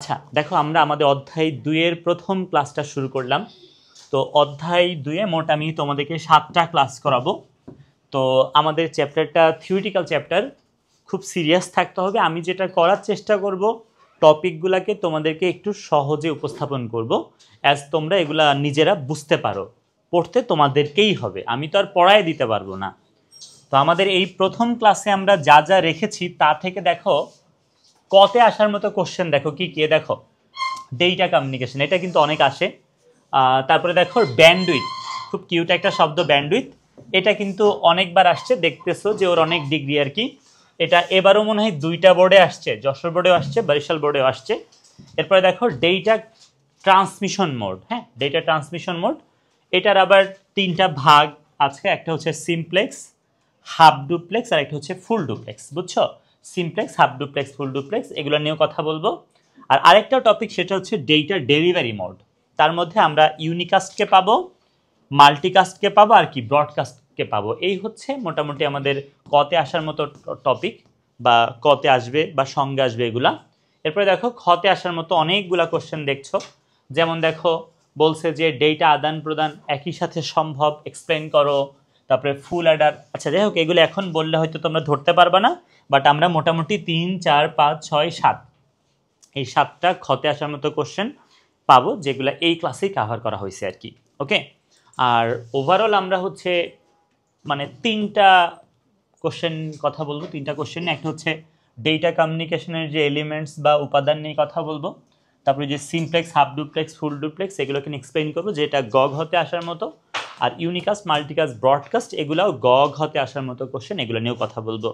আচ্ছা দেখো আমরা আমাদের অধ্যায় 2 এর প্রথম ক্লাসটা শুরু করলাম। তো অধ্যায় 2 এ মোট আমি তোমাদেরকে 7টা ক্লাস করাবো। তো আমাদের চ্যাপ্টারটা থিওরিটিক্যাল চ্যাপ্টার, খুব সিরিয়াস থাকতে হবে। আমি যেটা করার চেষ্টা করব, টপিকগুলোকে তোমাদেরকে একটু সহজে উপস্থাপন করব, অ্যাজ তোমরা এগুলা নিজেরা বুঝতে পারো। পড়তে তোমাদেরকেই হবে, আমি তো আর পড়ায় দিতে পারবো না। তো আমাদের এই প্রথম ক্লাসে আমরা যা যা রেখেছি তা থেকে দেখো কতে আসার মতো কোশ্চেন দেখো কি কে দেখো ডেটা কমিউনিকেশন, এটা কিন্তু অনেক আসে। তারপরে দেখো ব্যান্ডউইথ, খুব কিউট একটা শব্দ ব্যান্ডউইথ, এটা কিন্তু অনেকবার আসছে, দেখতেছো যে ওর অনেক ডিগ্রি আর কি। এটা এবারও মনে হয় 2টা বোর্ডে আসছে, যশোর বোর্ডেও আসছে, বরিশাল বোর্ডেও আসছে। এরপরে দেখো ডেটা ট্রান্সমিশন মোড, হ্যাঁ ডেটা ট্রান্সমিশন মোড, এটার আবার 3টা ভাগ আছে, একটা হচ্ছে সিমপ্লেক্স, হাফ ডুপ্লেক্স, আর একটা হচ্ছে ফুল ডুপ্লেক্স, বুঝছো? Simplex, half duplex, full duplex, এগুলো নিয়েও কথা বলবো। আর আরেকটা টপিক সেটা হচ্ছে ডেটা ডেলিভারি মোড, তার মধ্যে আমরা ইউনিকাস্টকে পাবো, মাল্টিকাস্টকে পাবো, আর কি ব্রডকাস্টকে পাবো। এই হচ্ছে মোটামুটি আমাদের কতে আসার মতো টপিক, বা কতে আসবে বা সঙ্গে আসবে এগুলা। এরপরে দেখো খতে আসার মতো অনেকগুলা কোশ্চেন দেখছো, যেমন দেখো বলছে যে ডেটা আদান প্রদান একই সাথে সম্ভব, এক্সপ্লেন করো। তারপরে ফুল অ্যাডার, আচ্ছা যাই হোক এগুলো এখন বললে হয়তো তোমরা ধরতে পারবে না, বাট আমরা মোটামুটি 3, 4, 5, 6, 7 এই 7টা খতে আসার মতো কোশ্চেন পাবো, যেগুলো এই ক্লাসেই কাভার করা হয়েছে আর কি। ওকে, আর ওভারঅল আমরা হচ্ছে মানে 3টা কোশ্চেন কথা বলবো, 3টা কোশ্চেন। একটা হচ্ছে ডেটা কমিউনিকেশনের যে এলিমেন্টস বা উপাদান নিয়ে কথা বলবো, তারপরে যে simplex, half duplex, full duplex, এগুলোকে এক্সপ্লেইন করবো, যেটা গগ হতে আসার মতো। আর ইউনিকাস্ট, মাল্টিকাস্ট, ব্রডকাস্ট, এগুলাও গগ হতে আসার মতো কোশ্চেন, এগুলো নিয়েও কথা বলবো।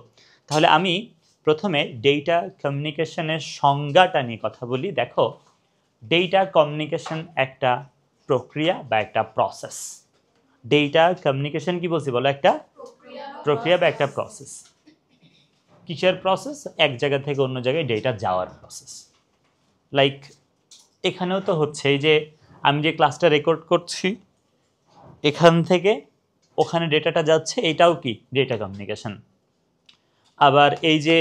তাহলে আমি প্রথমে ডেটা কমিউনিকেশনের সংজ্ঞাটা নিয়ে কথা বলি। দেখো ডেটা কমিউনিকেশন একটা প্রক্রিয়া বা একটা প্রসেস। ডেটা কমিউনিকেশন কি বলছি বলো? একটা প্রক্রিয়া বা একটা প্রসেস। কিসের প্রসেস? এক জায়গা থেকে অন্য জায়গায় ডেটা যাওয়ার প্রসেস। লাইক এখানেও তো হচ্ছে, এই যে আমি যে ক্লাসটা রেকর্ড করছি, এখান থেকে ওখানে ডেটাটা যাচ্ছে, এটাও কি ডেটা কমিউনিকেশন। আবার এই যে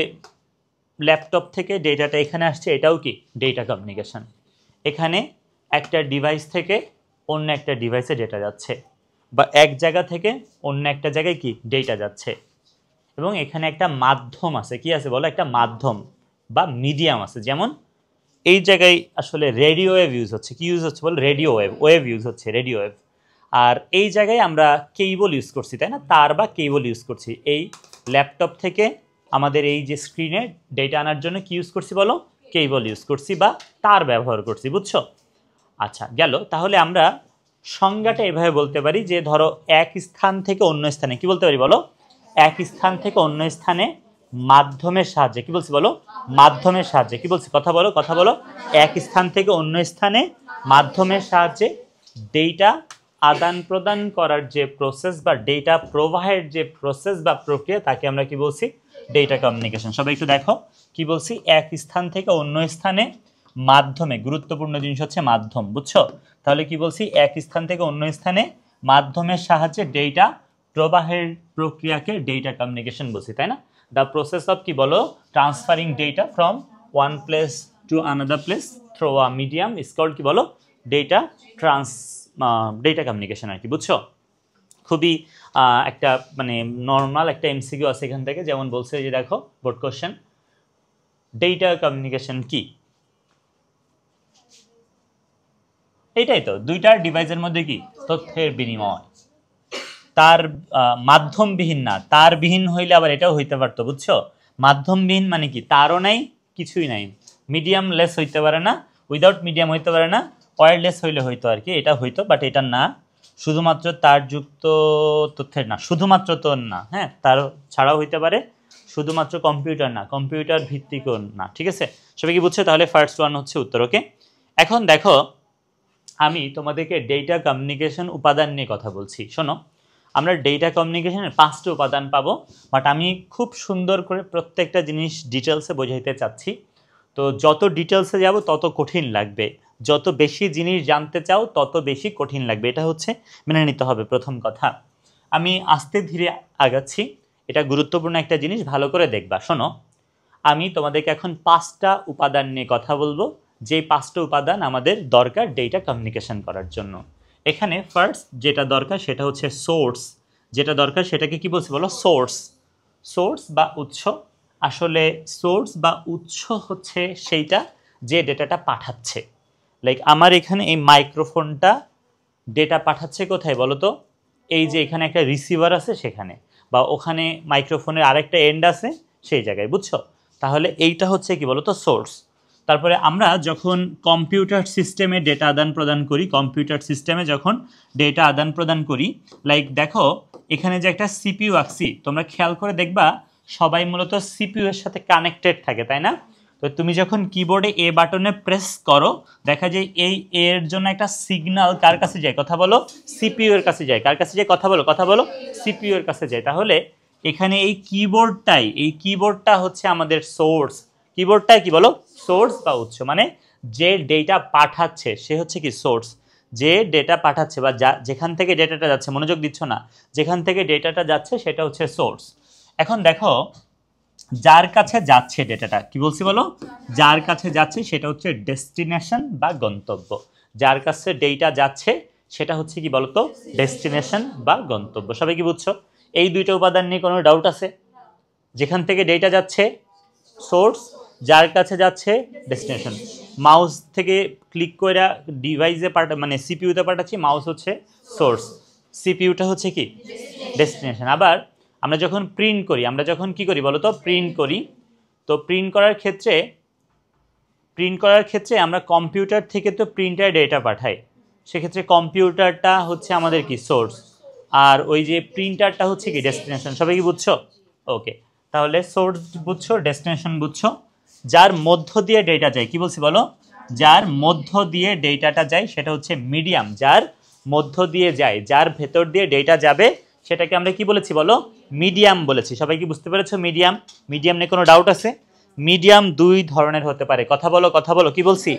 ল্যাপটপ থেকে ডেটাটা এখানে আসছে, এটাও কি ডেটা কমিউনিকেশন। এখানে একটা ডিভাইস থেকে অন্য একটা ডিভাইসে ডেটা যাচ্ছে, বা এক জায়গা থেকে অন্য একটা জায়গায় কি ডেটা যাচ্ছে। এবং এখানে একটা মাধ্যম আছে, কি আছে বলো? একটা মাধ্যম বা মিডিয়াম আছে। যেমন এই জায়গায় আসলে রেডিও ওয়েভ ইউজ হচ্ছে, কি ইউজ হচ্ছে বল? রেডিও ওয়েভ, ওয়েভ ইউজ হচ্ছে, রেডিও ওয়েভ। আর এই জায়গায় আমরা কেবল ইউজ করছি, তাই না? তার বা কেবল ইউজ করছি। এই ল্যাপটপ থেকে আমাদের এই যে স্ক্রিনে ডেটা আনার জন্য কি ইউজ করছি বলো? কেবল ইউজ করছি বা তার ব্যবহার করছি, বুঝছো? আচ্ছা গেল। তাহলে আমরা সংজ্ঞাটা এভাবে বলতে পারি যে ধরো এক স্থান থেকে অন্য স্থানে, কি বলতে পারি বলো? এক স্থান থেকে অন্য স্থানে মাধ্যমের সাহায্যে, কি বলছি বলো? মাধ্যমের সাহায্যে, কি বলছি? কথা বলো, কথা বলো। এক স্থান থেকে অন্য স্থানে মাধ্যমের সাহায্যে ডেটা আদান প্রদান করার যে প্রসেস বা ডেটা প্রবাহের যে প্রসেস বা প্রক্রিয়া, তাকে আমরা কি বলছি? Data communication. সবাই একটু দেখো কি বলছি, এক স্থান থেকে অন্য স্থানে মাধ্যমে, গুরুত্বপূর্ণ জিনিস হচ্ছে মাধ্যম, বুঝছো? তাহলে কি বলছি? এক স্থান থেকে অন্য স্থানে মাধ্যমের সাহায্যে ডেটা প্রবাহের প্রক্রিয়াকে ডেটা কমিউনিকেশন বলছি, তাই না? দ্য প্রসেস অফ কি বলো? Transferring data from one place to another place through a medium is called কি বলো? ডেটা ডেটা কমিউনিকেশন আর কি, বুঝছো? খুবই একটা মানে নর্মাল একটা এমসিকিউ আছে এখান থেকে। যেমন বলছে যে দেখো বোর্ড কোশ্চেন, ডেটা কমিউনিকেশন কি? এইটাই তো, দুইটা ডিভাইসের মধ্যে কি তথ্যের বিনিময়। তার মাধ্যমবিহীন না, তারবিহীন হইলে আবার এটাও হইতে পারতো, বুঝছো? মাধ্যমবিহীন মানে কি? তারও নাই, কিছুই নাই। মিডিয়াম লেস হইতে পারে না, উইদাউট মিডিয়াম হইতে পারে না, ওয়্যারলেস হইলে হইতো আর কি, এটা হইতো, বাট এটা না। শুধুমাত্র তারযুক্ত তথ্যের না, শুধুমাত্র তো না, হ্যাঁ তার ছাড়াও হইতে পারে। শুধুমাত্র কম্পিউটার না, কম্পিউটার ভিত্তিকও না, ঠিক আছে? সবাই কি বুঝছো? তাহলে ফার্স্ট ওয়ান হচ্ছে উত্তর। ওকে, এখন দেখো আমি তোমাদেরকে ডেটা কমিউনিকেশন উপাদান নিয়ে কথা বলছি। শোনো, আমরা ডেটা কমিউনিকেশনের 5টি উপাদান পাবো, বাট আমি খুব সুন্দর করে প্রত্যেকটা জিনিস ডিটেলসে বোঝাইতে চাচ্ছি। তো যত ডিটেলসে যাব তত কঠিন লাগবে, যত বেশি জিনিস জানতে চাও তত বেশি কঠিন লাগবে, এটা হচ্ছে মেনে নিতে হবে। প্রথম কথা, আমি আস্তে ধীরে আগাচ্ছি, এটা গুরুত্বপূর্ণ একটা জিনিস, ভালো করে দেখবা। শোনো, আমি তোমাদেরকে এখন 5টা উপাদান নিয়ে কথা বলবো, যে 5টা উপাদান আমাদের দরকার ডেটা কমিউনিকেশন করার জন্য। এখানে ফার্স্ট যেটা দরকার সেটা হচ্ছে সোর্স। যেটা দরকার সেটাকে কি বলছি বলো? সোর্স। সোর্স বা উৎস। আসলে সোর্স বা উৎস হচ্ছে সেইটা যে ডেটাটা পাঠাচ্ছে। লাইক আমার এখানে এই মাইক্রোফোনটা ডেটা পাঠাচ্ছে কোথায় বলো তো? এই যে এখানে একটা রিসিভার আছে সেখানে, বা ওখানে মাইক্রোফোনের আরেকটা এন্ড আছে সেই জায়গায়, বুঝছো? তাহলে এইটা হচ্ছে কি বলো তো? সোর্স। তারপরে আমরা যখন কম্পিউটার সিস্টেমে ডেটা আদান প্রদান করি, কম্পিউটার সিস্টেমে যখন ডেটা আদান প্রদান করি, লাইক দেখো এখানে যে একটা সিপিইউ আঁকছি, তোমরা খেয়াল করে দেখবা সবাই মূলত সিপিইউ এর সাথে কানেক্টেড থাকে, তাই না? তো তুমি যখন কিবোর্ডে এ বাটনে প্রেস করো, দেখা যায় এই এর জন্য একটা সিগন্যাল কার কাছে যায়? কথা বলো। সিপিইউ এর কাছে যায়। কার কাছে যায়? কথা বলো, কথা বলো। সিপিইউ এর কাছে যায়। তাহলে এখানে এই কিবোর্ডটা হচ্ছে আমাদের সোর্স। কিবোর্ডটা কি বলো? সোর্স বা উৎস। মানে যে ডেটা পাঠাচ্ছে সে হচ্ছে কি? সোর্স। যে ডেটা পাঠাচ্ছে বা যেখান থেকে ডেটাটা যাচ্ছে, মনোযোগ দিচ্ছ না, যেখান থেকে ডেটাটা যাচ্ছে সেটা হচ্ছে সোর্স। এখন দেখো যার কাছে যাচ্ছে ডেটাটা, কি বলছি বলো? যার কাছে যাচ্ছে সেটা হচ্ছে ডেস্টিনেশন বা গন্তব্য। যার কাছে ডেটা যাচ্ছে সেটা হচ্ছে কি বলতো? ডেস্টিনেশন বা গন্তব্য। সবাই কি বুঝছো? এই দুইটা উপাদান নিয়ে কোনো ডাউট আছে? যেখান থেকে ডেটা যাচ্ছে সোর্স, যার কাছে যাচ্ছে ডেস্টিনেশন। মাউস থেকে ক্লিক করে ডিভাইসে মানে সিপিইউতে পাঠাচ্ছি, মাউস হচ্ছে সোর্স, সিপিইউটা হচ্ছে কি? ডেস্টিনেশন। আবার আমরা যখন প্রিন্ট করি, আমরা যখন কি করি বলো তো? প্রিন্ট করি। তো প্রিন্ট করার ক্ষেত্রে আমরা কম্পিউটার থেকে তো প্রিন্টার ডেটা পাঠাই, সেক্ষেত্রে কম্পিউটারটা হচ্ছে আমাদের কি? সোর্স। আর ওই যে প্রিন্টারটা হচ্ছে কি? ডেস্টিনেশন। সবাই কি বুঝছো? ওকে, তাহলে সোর্স বুঝছো, ডেস্টিনেশন বুঝছো। যার মধ্য দিয়ে ডেটা যায়, কি বলছি বলো? যার মধ্য দিয়ে ডেটাটা যায় সেটা হচ্ছে মিডিয়াম। যার মধ্য দিয়ে যায়, যার ভেতর দিয়ে ডেটা যাবে সেটাকে আমরা কি বলেছি বলো? মিডিয়াম বলেছি। সবাই কি বুঝতে পেরেছো? মিডিয়াম। মিডিয়াম নিয়ে কোনো ডাউট আছে? মিডিয়াম দুই ধরনের হতে পারে। কথা বলো, কথা বলো। কি বলছি?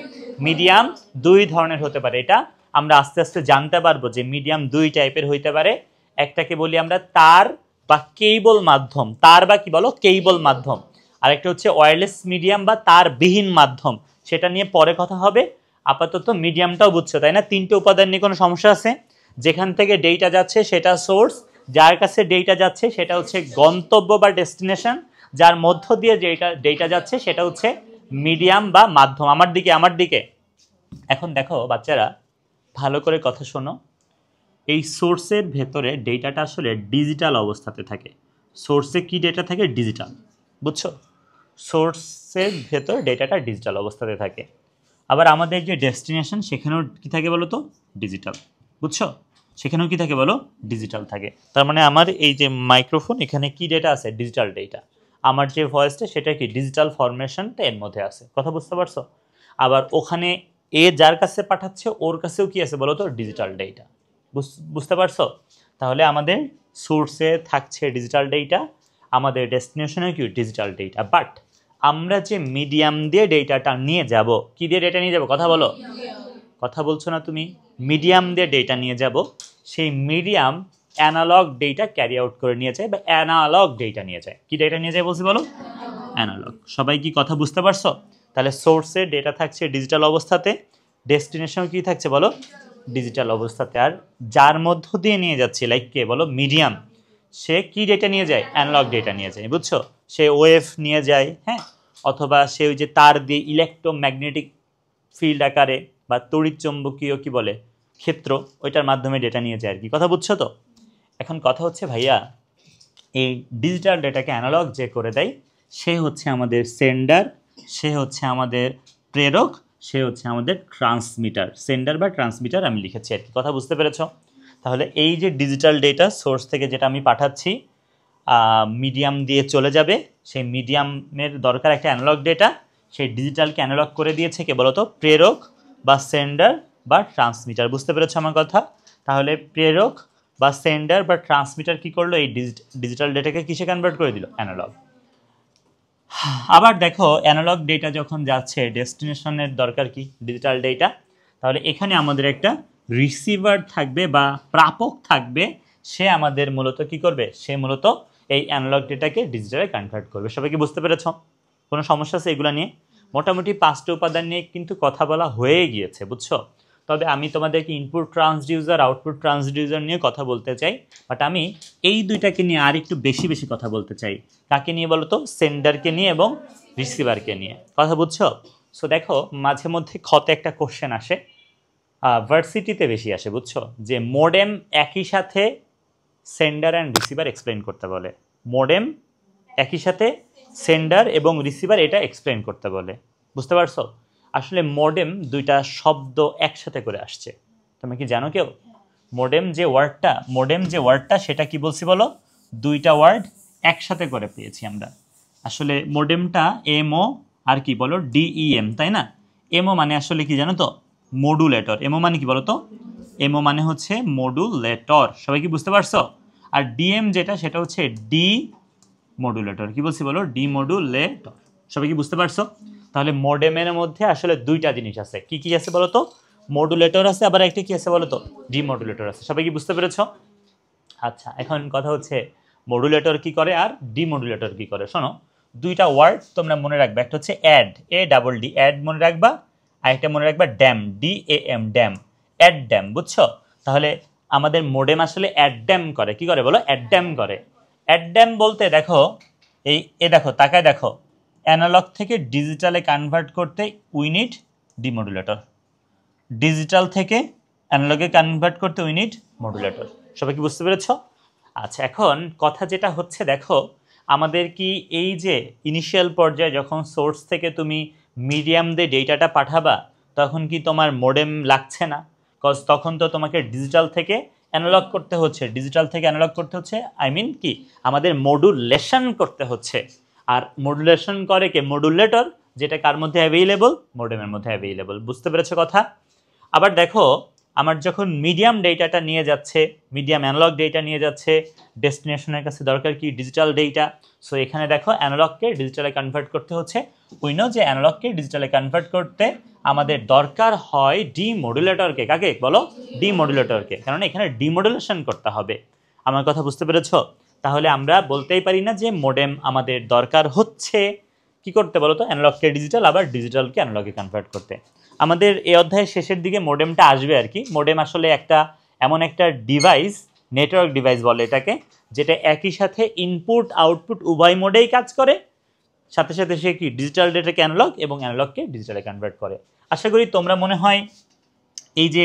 মিডিয়াম দুই ধরনের হতে পারে। এটা আমরা আস্তে আস্তে জানতে পারবো যে মিডিয়াম দুই টাইপের হইতে পারে। একটাকে বলি আমরা তার বা কেবল মাধ্যম। তার বা কি বলো? কেবল মাধ্যম। আরেকটা হচ্ছে ওয়্যারলেস মিডিয়াম বা তার বিহীন মাধ্যম। সেটা নিয়ে পরে কথা হবে। আপাতত মিডিয়ামটাও বুঝছো, তাই না? তিনটে উপাদান নিয়ে কোনো সমস্যা আছে? যেখান থেকে ডেটা যাচ্ছে সেটা সোর্স, যার কাছে ডেটা যাচ্ছে সেটা হচ্ছে গন্তব্য বা ডেস্টিনেশন, যার মধ্য দিয়ে ডেটা যাচ্ছে সেটা হচ্ছে মিডিয়াম বা মাধ্যম। আমার দিকে, আমার দিকে। এখন দেখো বাচ্চারা, ভালো করে কথা শোনো। এই সোর্সের ভেতরে ডেটাটা আসলে ডিজিটাল অবস্থাতে থাকে। সোর্সে কি ডেটা থাকে? ডিজিটাল। বুঝছো? সোর্সের ভেতর ডেটাটা ডিজিটাল অবস্থাতে থাকে। আবার আমাদের যে ডেস্টিনেশন সেখানেও কি থাকে বলো তো? ডিজিটাল। বুঝছো? সেখানেও কি থাকে বলো? ডিজিটাল থাকে। তার মানে আমার এই যে মাইক্রোফোন, এখানে কি ডেটা আছে? Digital data. আমার যে ভয়েসটা সেটা কি? ডিজিটাল ফরমেশনটা এর মধ্যে আছে। কথা বুঝতে পারছো? আবার ওখানে যার কাছে পাঠাচ্ছে ওর কাছেও কি আছে বলো তো? Digital data. বুঝতে পারছো? তাহলে আমাদের সোর্সে থাকছে ডিজিটাল ডেটা, আমাদের ডেস্টিনেশনেও কি? Digital data. বাট আমরা যে মিডিয়াম দিয়ে ডেটাটা নিয়ে যাব, কি দিয়ে ডেটা নিয়ে যাব? কথা বলো, কথা বলছো না তুমি? মিডিয়াম দিয়ে ডেটা নিয়ে যাব, সেই medium analog data carry out করে নিয়ে যায় বা অ্যানালগ ডেটা নিয়ে যায়। কি ডেটা নিয়ে যায় বলছি বলো? অ্যানালগ। সবাই কি কথা বুঝতে পারছো? তাহলে সোর্সে ডেটা থাকছে ডিজিটাল অবস্থাতে, ডেস্টিনেশন কি থাকছে বলো? ডিজিটাল অবস্থাতে। আর যার মধ্য দিয়ে নিয়ে যাচ্ছে, লাইক কে বলো? মিডিয়াম। সে কি ডেটা নিয়ে যায়? অ্যানালগ ডেটা নিয়ে যায়। বুঝছো? সে ওয়েভ নিয়ে যায়, হ্যাঁ, অথবা সে ওই যে তার দিয়ে ইলেকট্রোম্যাগনেটিক ফিল্ড আকারে বা তড়িৎ চৌম্বকীয় কি বলে ক্ষেত্র, ওইটার মাধ্যমে ডেটা নিয়ে যায় আর কি। কথা বুঝছো তো? এখন কথা হচ্ছে ভাইয়া, এই ডিজিটাল ডেটাকে অ্যানালগ যে করে দেয় সে হচ্ছে আমাদের সেন্ডার, সে হচ্ছে আমাদের প্রেরক, সে হচ্ছে আমাদের ট্রান্সমিটার। সেন্ডার বা ট্রান্সমিটার আমি লিখেছি আর কি। কথা বুঝতে পেরেছো? তাহলে এই যে ডিজিটাল ডেটা সোর্স থেকে যেটা আমি পাঠাচ্ছি মিডিয়াম দিয়ে চলে যাবে, সেই মিডিয়ামের দরকার একটা অ্যানালগ ডেটা। সেই ডিজিটালকে অ্যানালগ করে দিয়েছে কে বলতো? প্রেরক বা সেন্ডার বা ট্রান্সমিটার। বুঝতে পেরেছো আমার কথা? তাহলে প্রেরক বা সেন্ডার বা ট্রান্সমিটার কি করলো? এই ডিজিটাল ডেটাকে কিসে কনভার্ট করে দিল? অ্যানালগ। আবার দেখো অ্যানালগ ডেটা যখন যাচ্ছে, ডেস্টিনেশনের দরকার কি? Digital data. তাহলে এখানে আমাদের একটা রিসিভার থাকবে বা প্রাপক থাকবে, সে আমাদের মূলত কি করবে? সে মূলত এই অ্যানালগ ডেটাকে ডিজিটালে কনভার্ট করবে। সবাই কি বুঝতে পেরেছ? কোনো সমস্যা আছে এগুলো নিয়ে? মোটামুটি 5টা উপাদান নিয়ে কিন্তু কথা বলা হয়ে গিয়েছে, বুঝছো? তবে আমি তোমাদেরকে ইনপুট ট্রান্সডিউসার আউটপুট ট্রান্সডিউসার নিয়ে কথা বলতে চাই, বাট আমি এই দুইটাকে নিয়ে আর একটু বেশি বেশি কথা বলতে চাই। কাকে নিয়ে বলো তো? সেন্ডারকে নিয়ে এবং রিসিভারকে নিয়ে। কথা বুঝছো? সো দেখো, মাঝে মধ্যে ক্ষতে একটা কোশ্চেন আসে, ভার্সিটিতে বেশি আসে, বুঝছো, যে মোডেম একই সাথে সেন্ডার অ্যান্ড রিসিভার এক্সপ্লেন করতে বলে। মোডেম একই সাথে সেন্ডার এবং রিসিভার এটা এক্সপ্লেন করতে বলে। বুঝতে পারছো? আসলে মোডেম দুইটা শব্দ একসাথে করে আসছে। তুমি কি জানো কেউ? মোডেম যে ওয়ার্ডটা সেটা কি বলছি বলো? দুইটা ওয়ার্ড একসাথে করে পেয়েছি আমরা। আসলে মোডেমটা এমও আর কি বলো ডিইএম, তাই না? এমও মানে আসলে কি জানো তো? মডুলেটর। এমও মানে কি বলো তো? এমও মানে হচ্ছে মডুলেটর। সবাই কি বুঝতে পারছো? আর ডিএম যেটা সেটা হচ্ছে ডি মডুলেটর। কি বলছি বলো? D modulator. সবাই কি বুঝতে পারছো? তাহলে মডেমের মধ্যে আসলে দুইটা জিনিস আছে। কি কি আছে বলো তো? মডুলেটর আছে, আবার একটা কি আছে বলো তো? ডি মডুলেটর আছে। সবাই কি বুঝতে পেরেছো? আচ্ছা, এখন কথা হচ্ছে মডুলেটর কি করে আর ডিমডুলেটর কি করে। শোনো, দুইটা ওয়ার্ড তোমরা মনে রাখবে। একটা হচ্ছে অ্যাড, ADD, অ্যাড মনে রাখবা, আর একটা মনে রাখবা dam, DAM, dam, add dam. বুঝছো? তাহলে আমাদের মোডেম আসলে অ্যাড ড্যাম করে। কি করে বলো? অ্যাড ড্যাম করে। অ্যাড ড্যাম বলতে দেখো, দেখো, তাকায় দেখো, অ্যানালগ থেকে ডিজিটালে কনভার্ট করতে উই নিড ডিমডুলেটর। ডিজিটাল থেকে অ্যানালগে কনভার্ট করতে উই নিড মডুলেটর। সবাই কি বুঝতে পেরেছ? আচ্ছা, এখন কথা যেটা হচ্ছে, দেখো, আমাদের কি এই যে ইনিশিয়াল পর্যায়ে যখন সোর্স থেকে তুমি মিডিয়াম দিয়ে ডেটাটা পাঠাবা, তখন কি তোমার মোডেম লাগছে না? কজ তখন তো তোমাকে ডিজিটাল থেকে অ্যানালগ করতে হচ্ছে, ডিজিটাল থেকে অ্যানালগ করতে হচ্ছে, আই মিন কি, আমাদের মডুলেশন করতে হচ্ছে। আর মডুলেশন করে কে? মডুলেটর, যেটা কার মধ্যে অ্যাভেইলেবল? মোডেমের মধ্যে অ্যাভেইলেবল। বুঝতে পেরেছো কথা? আবার দেখো, আমার যখন মিডিয়াম ডেটাটা নিয়ে যাচ্ছে, মিডিয়াম অ্যানালগ ডেটা নিয়ে যাচ্ছে, ডেস্টিনেশনের কাছে দরকার কি? Digital data. সো এখানে দেখো, অ্যানালগকে ডিজিটালে কনভার্ট করতে হচ্ছে। উইনো যে অ্যানালগকে ডিজিটালে কনভার্ট করতে আমাদের দরকার হয় ডিমডুলেটরকে। কাকে বলো? ডিমডুলেটরকে, কারণ এখানে ডিমডুলেশন করতে হবে। আমার কথা বুঝতে পেরেছো? তাহলে আমরা বলতেই পারি না যে মোডেম আমাদের দরকার হচ্ছে কি করতে বলো তো? অ্যানালগকে ডিজিটাল, আবার ডিজিটালকে অ্যানালগে কনভার্ট করতে। আমাদের এই অধ্যায়ের শেষের দিকে মোডেমটা আসবে আর কি। মোডেম আসলে একটা এমন একটা ডিভাইস, নেটওয়ার্ক ডিভাইস বলে এটাকে, যেটা একই সাথে ইনপুট আউটপুট উভয় মোডেই কাজ করে। সাথে সাথে সে কি ডিজিটাল ডেটাকে অ্যানালগ এবং অ্যানালগকে ডিজিটালে কনভার্ট করে। আশা করি তোমরা মনে হয় এই যে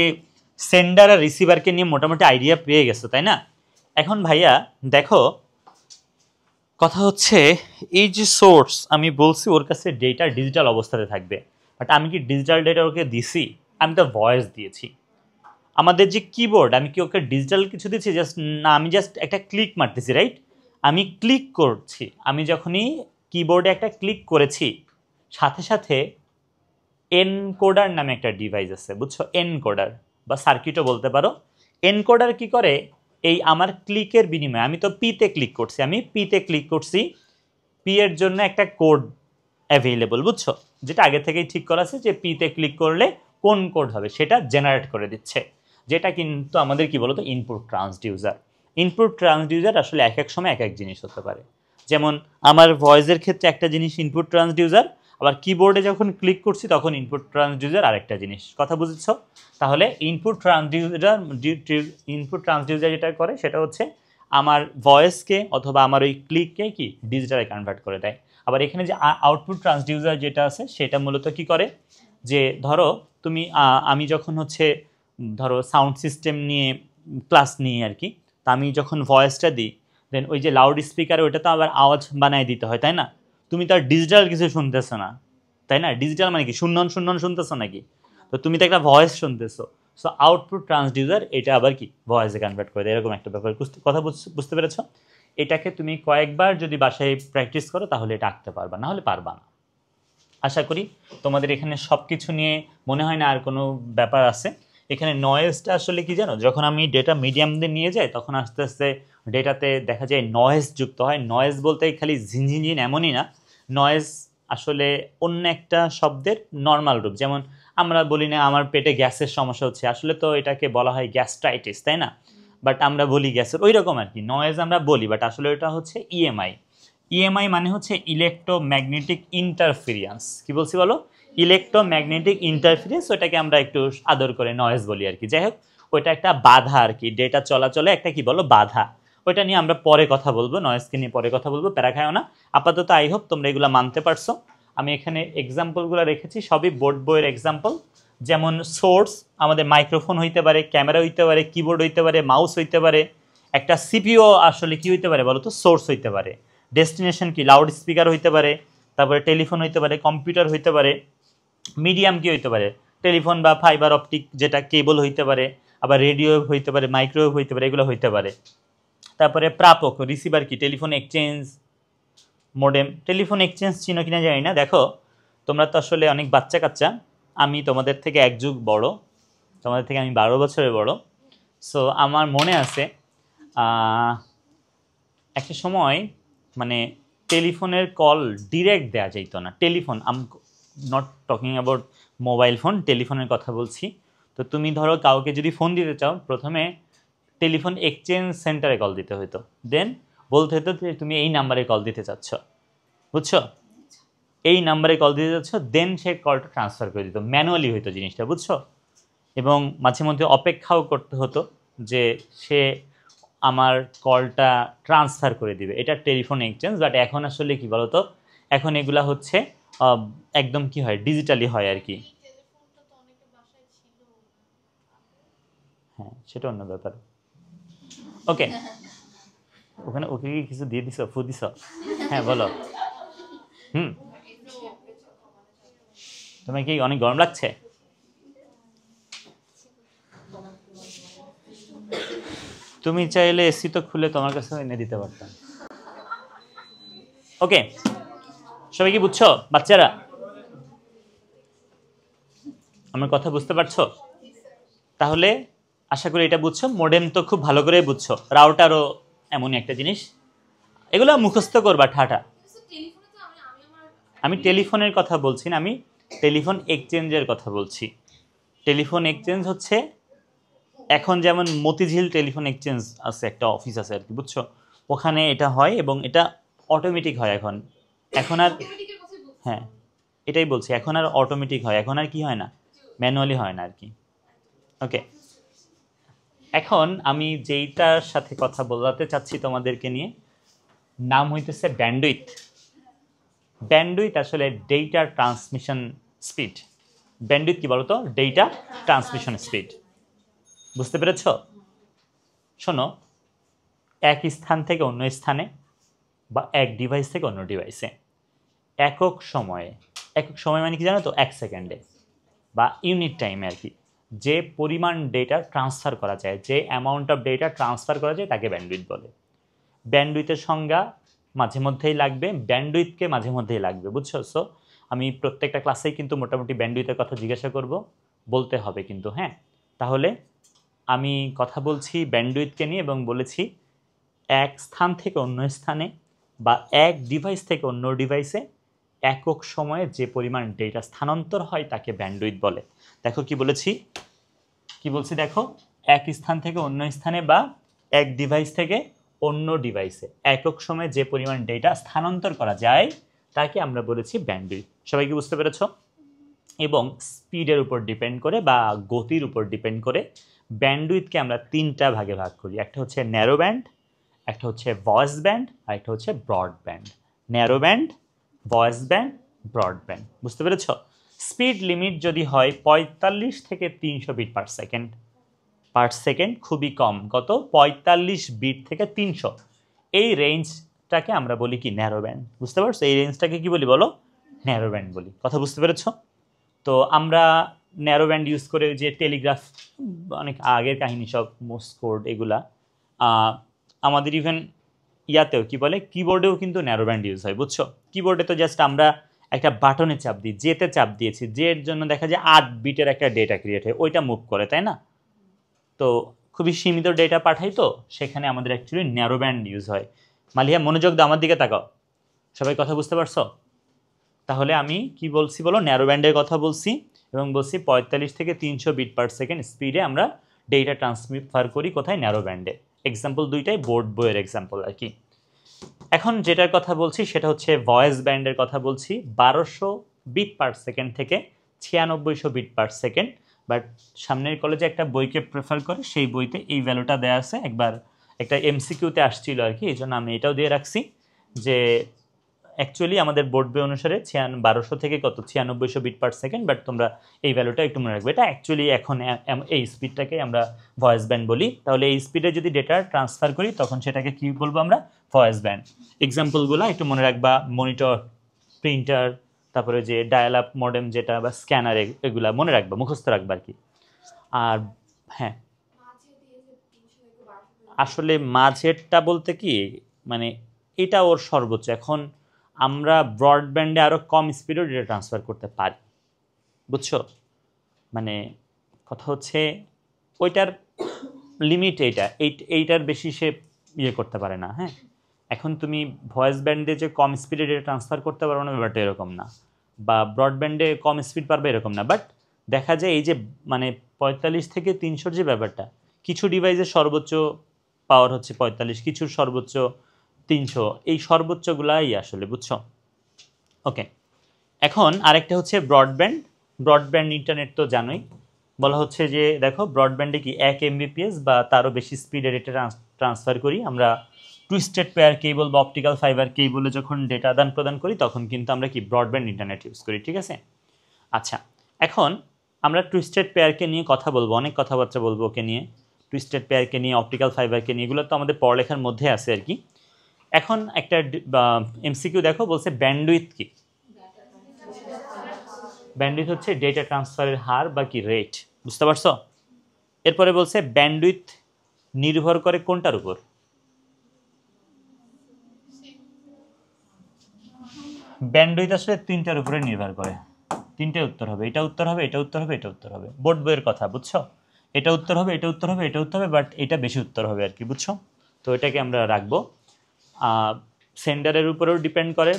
সেন্ডার আর রিসিভারকে নিয়ে মোটামুটি আইডিয়া পেয়ে গেছো, তাই না? এখন ভাইয়া দেখো, কথা হচ্ছে এই যে সোর্স আমি বলছি ওর কাছে ডেটা ডিজিটাল অবস্থাতে থাকবে, বাট আমি কি ডিজিটাল ডেটা ওকে দিছি? আমি তো ভয়েস দিয়েছি। আমাদের যে কিবোর্ড, আমি কি ওকে ডিজিটাল কিছু দিচ্ছি? জাস্ট না, আমি জাস্ট একটা ক্লিক মারতেছি, রাইট? আমি ক্লিক করছি। আমি যখনই কিবোর্ডে একটা ক্লিক করেছি, সাথে সাথে এনকোডার নামে একটা ডিভাইস আছে, বুঝছো? এনকোডার বা সার্কিটও বলতে পারো। এনকোডার কি করে? এই আমার ক্লিকের বিনিময়ে, আমি তো পিতে ক্লিক করছি, আমি পিতে ক্লিক করছি, পি এর জন্য একটা কোড অ্যাভেইলেবল, বুঝছো? যেটা আগে থেকেই ঠিক করা আছে যে পিতে ক্লিক করলে কোন কোড হবে সেটা জেনারেট করে দিচ্ছে, যেটা কিন্তু আমাদের কি বলতো? Input transducer. ইনপুট ট্রান্সডিউসার আসলে এক এক সময় এক এক জিনিস হতে পারে। যেমন আমার ভয়েসের ক্ষেত্রে একটা জিনিস ইনপুট ট্রান্সডিউসার, আবার কিবোর্ডে যখন ক্লিক করছি তখন ইনপুট ট্রান্সডিউসার আরেকটা জিনিস। কথা বুঝেছো? তাহলে ইনপুট ট্রান্সডিউসার যেটা করে সেটা হচ্ছে আমার ভয়েসকে অথবা আমার ওই ক্লিককে কি ডিজিটালে কনভার্ট করে দেয়। আবার এখানে যে আউটপুট ট্রান্সডিউসার যেটা আছে সেটা মূলত কি করে, যে ধরো তুমি আমি যখন হচ্ছে ধরো সাউন্ড সিস্টেম নিয়ে ক্লাস নিয়ে আর কি, তা আমি যখন ভয়েসটা দিই, দেন ওই যে লাউড স্পিকারে ওইটা তো আবার আওয়াজ বানায় দিতে হয়, তাই না? তুমি তো আর ডিজিটাল কিছু শুনতেছো না, তাই না? ডিজিটাল মানে কি শূন্যন শূন্যন শুনতেছো নাকি? তো তুমি তো একটা ভয়েস শুনতেছো। সো আউটপুট ট্রান্সডিউসার এটা আবার কি ভয়েসে কনভার্ট করে দেয়, এরকম একটা ব্যাপার। কথা বুঝতে পেরেছো? এটাকে তুমি কয়েকবার যদি বাসায় প্র্যাকটিস করো তাহলে এটা আঁকতে পারবা, না হলে পারবা না। আশা করি তোমাদের এখানে সব কিছু নিয়ে মনে হয় না আর কোনো ব্যাপার আছে। এখানে নয়েজটা আসলে কি জানো, যখন আমি ডেটা মিডিয়াম দিয়ে নিয়ে যাই তখন আস্তে আস্তে ডেটাতে দেখা যায় নয়েজ যুক্ত হয়। নয়েজ বলতে খালি ঝিনঝিনঝিন এমনই না, নয়েজ আসলে অন্য একটা শব্দের নর্মাল রূপ। যেমন আমরা বলি না আমার পেটে গ্যাসের সমস্যা হচ্ছে, আসলে তো এটাকে বলা হয় গ্যাস্ট্রাইটিস, তাই না? বাট আমরা বলি গ্যাসের, ওই রকম আর কি নয়েজ আমরা বলি, বাট আসলে এটা হচ্ছে ইএমআই। ইএমআই মানে হচ্ছে ইলেকট্রোম্যাগনেটিক ইন্টারফেরিয়েন্স। কি বলছি বলো? ইলেকট্রোম্যাগনেটিক ইন্টারফেরেন্স, ওটাকে আমরা একটু আদর করে নয়েজ বলি আর কি। যাই হোক, ওইটা একটা বাধা আর কি, ডেটা চলাচলে একটা কি বলো বাধা। ওইটা নিয়ে আমরা পরে কথা বলবো, নয়েজকে নিয়ে পরে কথা বলবো, প্যারা খায়ও না। আপাতত আই হোপ তোমরা এগুলো মানতে পারছো। আমি এখানে এক্সাম্পলগুলো রেখেছি, সবই বোর্ড বইয়ের এক্সাম্পল। যেমন সোর্স আমাদের মাইক্রোফোন হইতে পারে, ক্যামেরা হইতে পারে, কিবোর্ড হইতে পারে, মাউস হইতে পারে। একটা সিপিইউ আসলে কি হইতে পারে বলো তো? সোর্স হইতে পারে। ডেস্টিনেশন কি? লাউড স্পিকার হইতে পারে, তারপরে টেলিফোন হইতে পারে, কম্পিউটার হইতে পারে। মিডিয়াম কি হইতে পারে? টেলিফোন বা ফাইবার অপটিক যেটা কেবল হইতে পারে, আবার রেডিও হইতে পারে, মাইক্রোওয়েভ হইতে পারে, এগুলো হইতে পারে। তারপরে প্রাপক রিসিভার কি? Telephone exchange, modem. Telephone exchange চিনো কিনা জানি না, দেখো তোমরা তো আসলে অনেক বাচ্চা কাচ্চা, আমি তোমাদের থেকে এক যুগ বড়, তোমাদের থেকে আমি 12 বছরের বড়। সো আমার মনে আছে একটা সময় মানে টেলিফোনের কল ডিরেক্ট দেওয়া যেত না। Telephone, I'm not talking about mobile phone, টেলিফোনের কথা বলছি। তো তুমি ধরো কাউকে যদি ফোন দিতে চাও, প্রথমে টেলিফোন এক্সচেঞ্জ সেন্টারে কল দিতে হতো, দেন বলতে হতো যে তুমি এই নাম্বারে কল দিতে চাচ্ছ, বুঝছো? এই নাম্বারে কল দিতে চাচ্ছ, দেন সে কলটা ট্রান্সফার করে দিত। ম্যানুয়ালি হইতো জিনিসটা, বুঝছো? এবং মাঝে মধ্যে অপেক্ষাও করতে হতো যে সে আমার কলটা ট্রান্সফার করে দিবে। এটা টেলিফোন এক্সচেঞ্জ। বাট এখন আসলে কি বলতো, এখন এগুলা হচ্ছে একদম কি হয়, ডিজিটালি হয় আর কি। হ্যাঁ, সেটা অন্য ব্যাপার। ওকে, ওখানে ওকে কি কিছু দিয়ে দিছ, ফু দিছ? হ্যাঁ বলো। হুম, তোমার কি অনেক গরম লাগছে? তুমি চাইলে এসি তো খুলে তোমার কাছে এনে দিতে পারতাম। ওকে, সবাই কি বুঝছো বাচ্চারা? আমার কথা বুঝতে পারছো? তাহলে আশা করি এটা বুঝছো। মডেম তো খুব ভালো করে বুঝছো, রাউটারও এমনই একটা জিনিস, এগুলো মুখস্থ করবা ঠাটা। আমি টেলিফোনের কথা বলছি না, আমি টেলিফোন এক্সচেঞ্জের কথা বলছি। টেলিফোন এক্সচেঞ্জ হচ্ছে এখন যেমন মতিঝিল টেলিফোন এক্সচেঞ্জ আছে, একটা অফিস আছে আর কি, বুঝছো? ওখানে এটা হয় এবং এটা অটোমেটিক হয় এখন। এখন আর, হ্যাঁ এটাই বলছি, এখন আর অটোমেটিক হয়, এখন আর কি হয় না, ম্যানুয়ালি হয় না আর কি। ওকে, এখন আমি যেইটার সাথে কথা বলাতে চাচ্ছি তোমাদেরকে নিয়ে, নাম হইতেছে ব্যান্ডউইথ। ব্যান্ডউইথ আসলে ডেটা ট্রান্সমিশন স্পিড। ব্যান্ডউইথ কি বলতো? Data transmission speed. বুঝতে পেরেছ? শোনো, এক স্থান থেকে অন্য স্থানে বা এক ডিভাইস থেকে অন্য ডিভাইসে একক সময়ে, একক সময় মানে কি জানো তো? 1 সেকেন্ডে বা ইউনিট টাইমে আর কি, যে পরিমাণ ডেটা ট্রান্সফার করা যায়, যে অ্যামাউন্ট অফ ডেটা ট্রান্সফার করা যায়, তাকে ব্যান্ডউইথ বলে। ব্যান্ডউইথের সংজ্ঞা মাঝে মধ্যেই লাগবে, ব্যান্ডউইথকে মাঝে মধ্যেই লাগবে, বুঝছো? সো আমি প্রত্যেকটা ক্লাসেই কিন্তু মোটামুটি ব্যান্ডউইথের কথা জিজ্ঞাসা করব, বলতে হবে কিন্তু, হ্যাঁ? তাহলে আমি কথা বলছি ব্যান্ডউইথকে নিয়ে এবং বলেছি এক স্থান থেকে অন্য স্থানে বা এক ডিভাইস থেকে অন্য ডিভাইসে একক সময়ে যে পরিমাণ ডেটা স্থানান্তর হয় তাকে ব্যান্ডউইথ বলে। দেখো কি বলেছি, কি বলছি দেখো, এক স্থান থেকে অন্য স্থানে বা এক ডিভাইস থেকে অন্য ডিভাইসে একক সময়ে যে পরিমাণ ডেটা স্থানান্তর করা যায় তাকে আমরা বলেছি ব্যান্ডউইথ। সবাই কি বুঝতে পেরেছ? এবং স্পিডের উপর ডিপেন্ড করে বা গতির উপর ডিপেন্ড করে ব্যান্ডউইথকে আমরা 3টা ভাগে ভাগ করি। একটা হচ্ছে ন্যারো ব্যান্ড, একটা হচ্ছে ভয়েস ব্যান্ড, আর একটা হচ্ছে broadband. Narrow band, voice band, broadband. বুঝতে পেরেছ? স্পিড লিমিট যদি হয় 45 থেকে 300 bit per second, per second খুবই কম, কত? 45 বিট থেকে 300, এই রেঞ্জটাকে আমরা বলি কি? Narrow band. বুঝতে পারছো? এই রেঞ্জটাকে কি বলি বলো? ন্যারো ব্যান্ড বলি। কথা বুঝতে পেরেছ? তো আমরা ন্যারো ব্যান্ড ইউজ করে যে টেলিগ্রাফ, অনেক আগের কাহিনী, সব মোর্স কোড এগুলা, আমাদের ইভেন ইয়াতেও কি বলে, কিবোর্ডেও কিন্তু ন্যারো ব্যান্ড ইউজ হয়, বুঝছো? কিবোর্ডে তো জাস্ট আমরা একটা বাটনে চাপ দিই, যেতে চাপ দিয়েছি, যের জন্য দেখা যায় 8 বিটের একটা ডেটা ক্রিয়েট হয়, ওইটা মুভ করে, তাই না? তো খুবই সীমিত ডেটা পাঠাই, তো সেখানে আমাদের অ্যাকচুয়ালি ন্যারো ব্যান্ড ইউজ হয়। মালিয়া মনোযোগ দাও, আমার দিকে তাকাও। সবাই কথা বুঝতে পারছো? তাহলে আমি কি বলছি বলো? ন্যারো ব্যান্ডের কথা বলছি এবং বলছি 45 থেকে 300 বিট পার সেকেন্ড স্পিডে আমরা ডেটা ট্রান্সফার করি, কোথায়? ন্যারো ব্যান্ডে। এক্সাম্পল দুইটাই বোর্ড বইয়ের এক্সাম্পল আর কি। এখন যেটার কথা বলছি সেটা হচ্ছে ভয়েস ব্যান্ডের কথা বলছি 1200 বিট পার সেকেন্ড থেকে 9600 বিট পার সেকেন্ড। বাট সামনের কলেজে একটা বইকে প্রেফার করে, সেই বইতে এই ভ্যালুটা দেওয়া আছে, একবার একটা এমসিকিউতে আসছিল আর কি, এই জন্য আমি এটাও দিয়ে রাখছি যে অ্যাকচুয়ালি আমাদের বোর্ড বই অনুসারে 1200 থেকে কত 9600 বিট পার সেকেন্ড, বাট তোমরা এই ভ্যালুটা একটু মনে রাখবে। এটা অ্যাকচুয়ালি এখন এই স্পিডটাকে আমরা ভয়েস ব্যান্ড বলি। তাহলে এই স্পিডে যদি ডেটা ট্রান্সফার করি তখন সেটাকে কি বলবো আমরা? Voice band. এক্সাম্পলগুলো একটু মনে রাখবা, মনিটর, প্রিন্টার, তারপরে যে ডায়াল আপ মডেম যেটা বা স্ক্যানার, এগুলা মনে রাখবা, মুখস্থ রাখবা আর কি। আর হ্যাঁ, আসলে মাঝেরটা বলতে কি মানে এটা ওর সর্বোচ্চ। এখন আমরা ব্রডব্যান্ডে আরও কম স্পিডেও ডেটা ট্রান্সফার করতে পারি, বুঝছো? মানে কথা হচ্ছে ওইটার লিমিট এইটার বেশি সে ইয়ে করতে পারে না। হ্যাঁ, এখন তুমি ভয়েস ব্যান্ডে যে কম স্পিডে ডেটা ট্রান্সফার করতে পারবে না ব্যাপারটা এরকম না, বা ব্রডব্যান্ডে কম স্পিড পারবে এরকম না। বাট দেখা যায় এই যে মানে 45 থেকে 300 যে ব্যাপারটা, কিছু ডিভাইসের সর্বোচ্চ পাওয়ার হচ্ছে 45, কিছুর সর্বোচ্চ 300, এই সর্বোচ্চগুলাই আসলে, বুঝছো? ওকে, এখন আরেকটা হচ্ছে ব্রডব্যান্ড ইন্টারনেট তো জানোই। বলা হচ্ছে যে দেখো ব্রডব্যান্ডে কি 1 এমবিপিএস বা তারও বেশি স্পিডে ডেটা ট্রান্সফার করি আমরা টুইস্টেড পেয়ার কেবল বা অপটিক্যাল ফাইবার কেবলে যখন ডেটা আদান প্রদান করি তখন কিন্তু আমরা কি ব্রডব্যান্ড ইন্টারনেট ইউজ করি, ঠিক আছে? আচ্ছা, এখন আমরা টুইস্টেড পেয়ারকে নিয়ে কথা বলবো, অনেক কথাবার্তা বলবো ওকে নিয়ে, টুইস্টেড পেয়ারকে নিয়ে, অপটিক্যাল ফাইবারকে নিয়ে, এগুলো তো আমাদের পড়ালেখার মধ্যে আছে আর কি। এখন একটা এমসিকিউ দেখো, বলছে ব্যান্ডউইথ কি? ব্যান্ডউইথ হচ্ছে ডেটা ট্রান্সফারের হার বা কি রেট, বুঝতে পারছো? এরপরে বলছে ব্যান্ডউইথ নির্ভর করে কোনটার উপর? ব্যান্ডউইথ আসলে তিনটার উপরে নির্ভর করে। তিনটে উত্তর হবে, এটা উত্তর হবে, এটা উত্তর হবে, এটা উত্তর হবে, বোর্ড বইয়ের কথা, বুঝছো? এটা উত্তর হবে, এটা উত্তর হবে, এটা উত্তর হবে, বাট এটা বেশি উত্তর হবে আর কি, বুঝছো? তো এটাকে আমরা রাখবো। সেন্ডারের উপরেও ডিপেন্ড করে,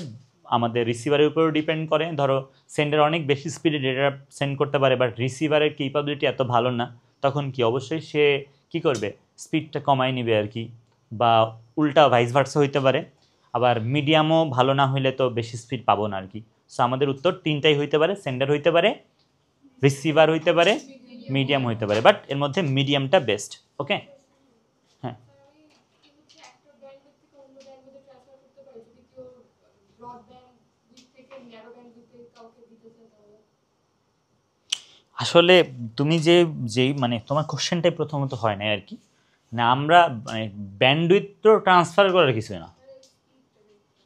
আমাদের রিসিভারের উপরেও ডিপেন্ড করে। ধরো সেন্ডার অনেক বেশি স্পিডে ডেটা সেন্ড করতে পারে, বাট রিসিভারের কেপাবিলিটি এত ভালো না, তখন কি অবশ্যই সে কি করবে? স্পিডটা কমায় নিবে আর কি, বা উল্টা ভাইস ভার্সা হইতে পারে। আবার মিডিয়ামও ভালো না হইলে তো বেশি স্পিড পাবো না আর কি। সো আমাদের উত্তর তিনটাই হইতে পারে, সেন্ডার হইতে পারে, রিসিভার হইতে পারে, মিডিয়াম হইতে পারে, বাট এর মধ্যে মিডিয়ামটা বেস্ট। ওকে, হ্যাঁ। আসলে তুমি যেই মানে তোমার কোশ্চেনটাই প্রথমত হয় না আর কি, না আমরা মানে ব্যান্ডউইথ তো ট্রান্সফার করার কিছু না,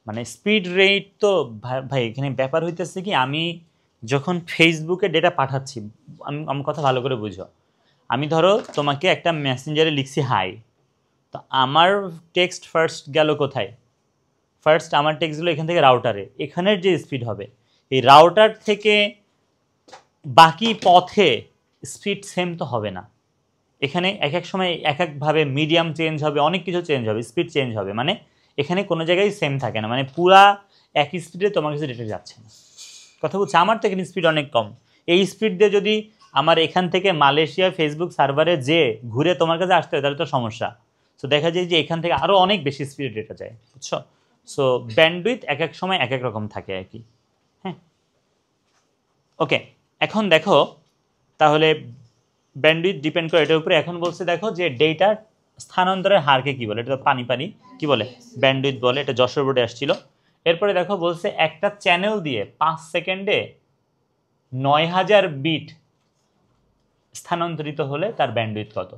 মানে স্পিড রেট তো ভাই এখানে ব্যাপার হইতেছে কি, আমি যখন ফেসবুকে ডেটা পাঠাচ্ছি, আমি কথা ভালো করে বুঝো, আমি ধরো তোমাকে একটা মেসেঞ্জারে লিখছি হাই, তো আমার টেক্সট ফার্স্ট গেল কোথায়? ফার্স্ট আমার টেক্সটগুলো এখান থেকে রাউটারে, এখানের যে স্পিড হবে এই রাউটার থেকে বাকি পথে স্পিড সেম তো হবে না। এখানে এক এক সময় এক একভাবে মিডিয়াম চেঞ্জ হবে, অনেক কিছু চেঞ্জ হবে, স্পিড চেঞ্জ হবে, মানে এখানে কোনো জায়গায় সেম থাকে না, মানে পুরা একই স্পিডে তোমার কাছে ডেটা যাচ্ছে না। কথা বলছি, আমার থেকে স্পিড অনেক কম, এই স্পিড দিয়ে যদি আমার এখান থেকে মালয়েশিয়া ফেসবুক সার্ভারে যে ঘুরে তোমার কাছে আসতে হয় তাহলে তো সমস্যা। সো দেখা যায় যে এখান থেকে আরও অনেক বেশি স্পিডে ডেটা যায়, বুঝছো? সো ব্যান্ডউইথ এক এক সময় এক এক রকম থাকে আর কি। হ্যাঁ, ওকে, এখন দেখো তাহলে ব্যান্ডউইথ ডিপেন্ড করে এটার উপরে। এখন বলছে দেখো যে ডেটার স্থানান্তরের হারকে কি বলে? এটা তো পানি কি বলে? ব্যান্ডউইথ বলে, এটা যশোর বোর্ডে আসছিল। এরপরে দেখো বলছে একটা চ্যানেল দিয়ে 5 সেকেন্ডে 9000 বিট স্থানান্তরিত হলে তার ব্যান্ডউইথ কত?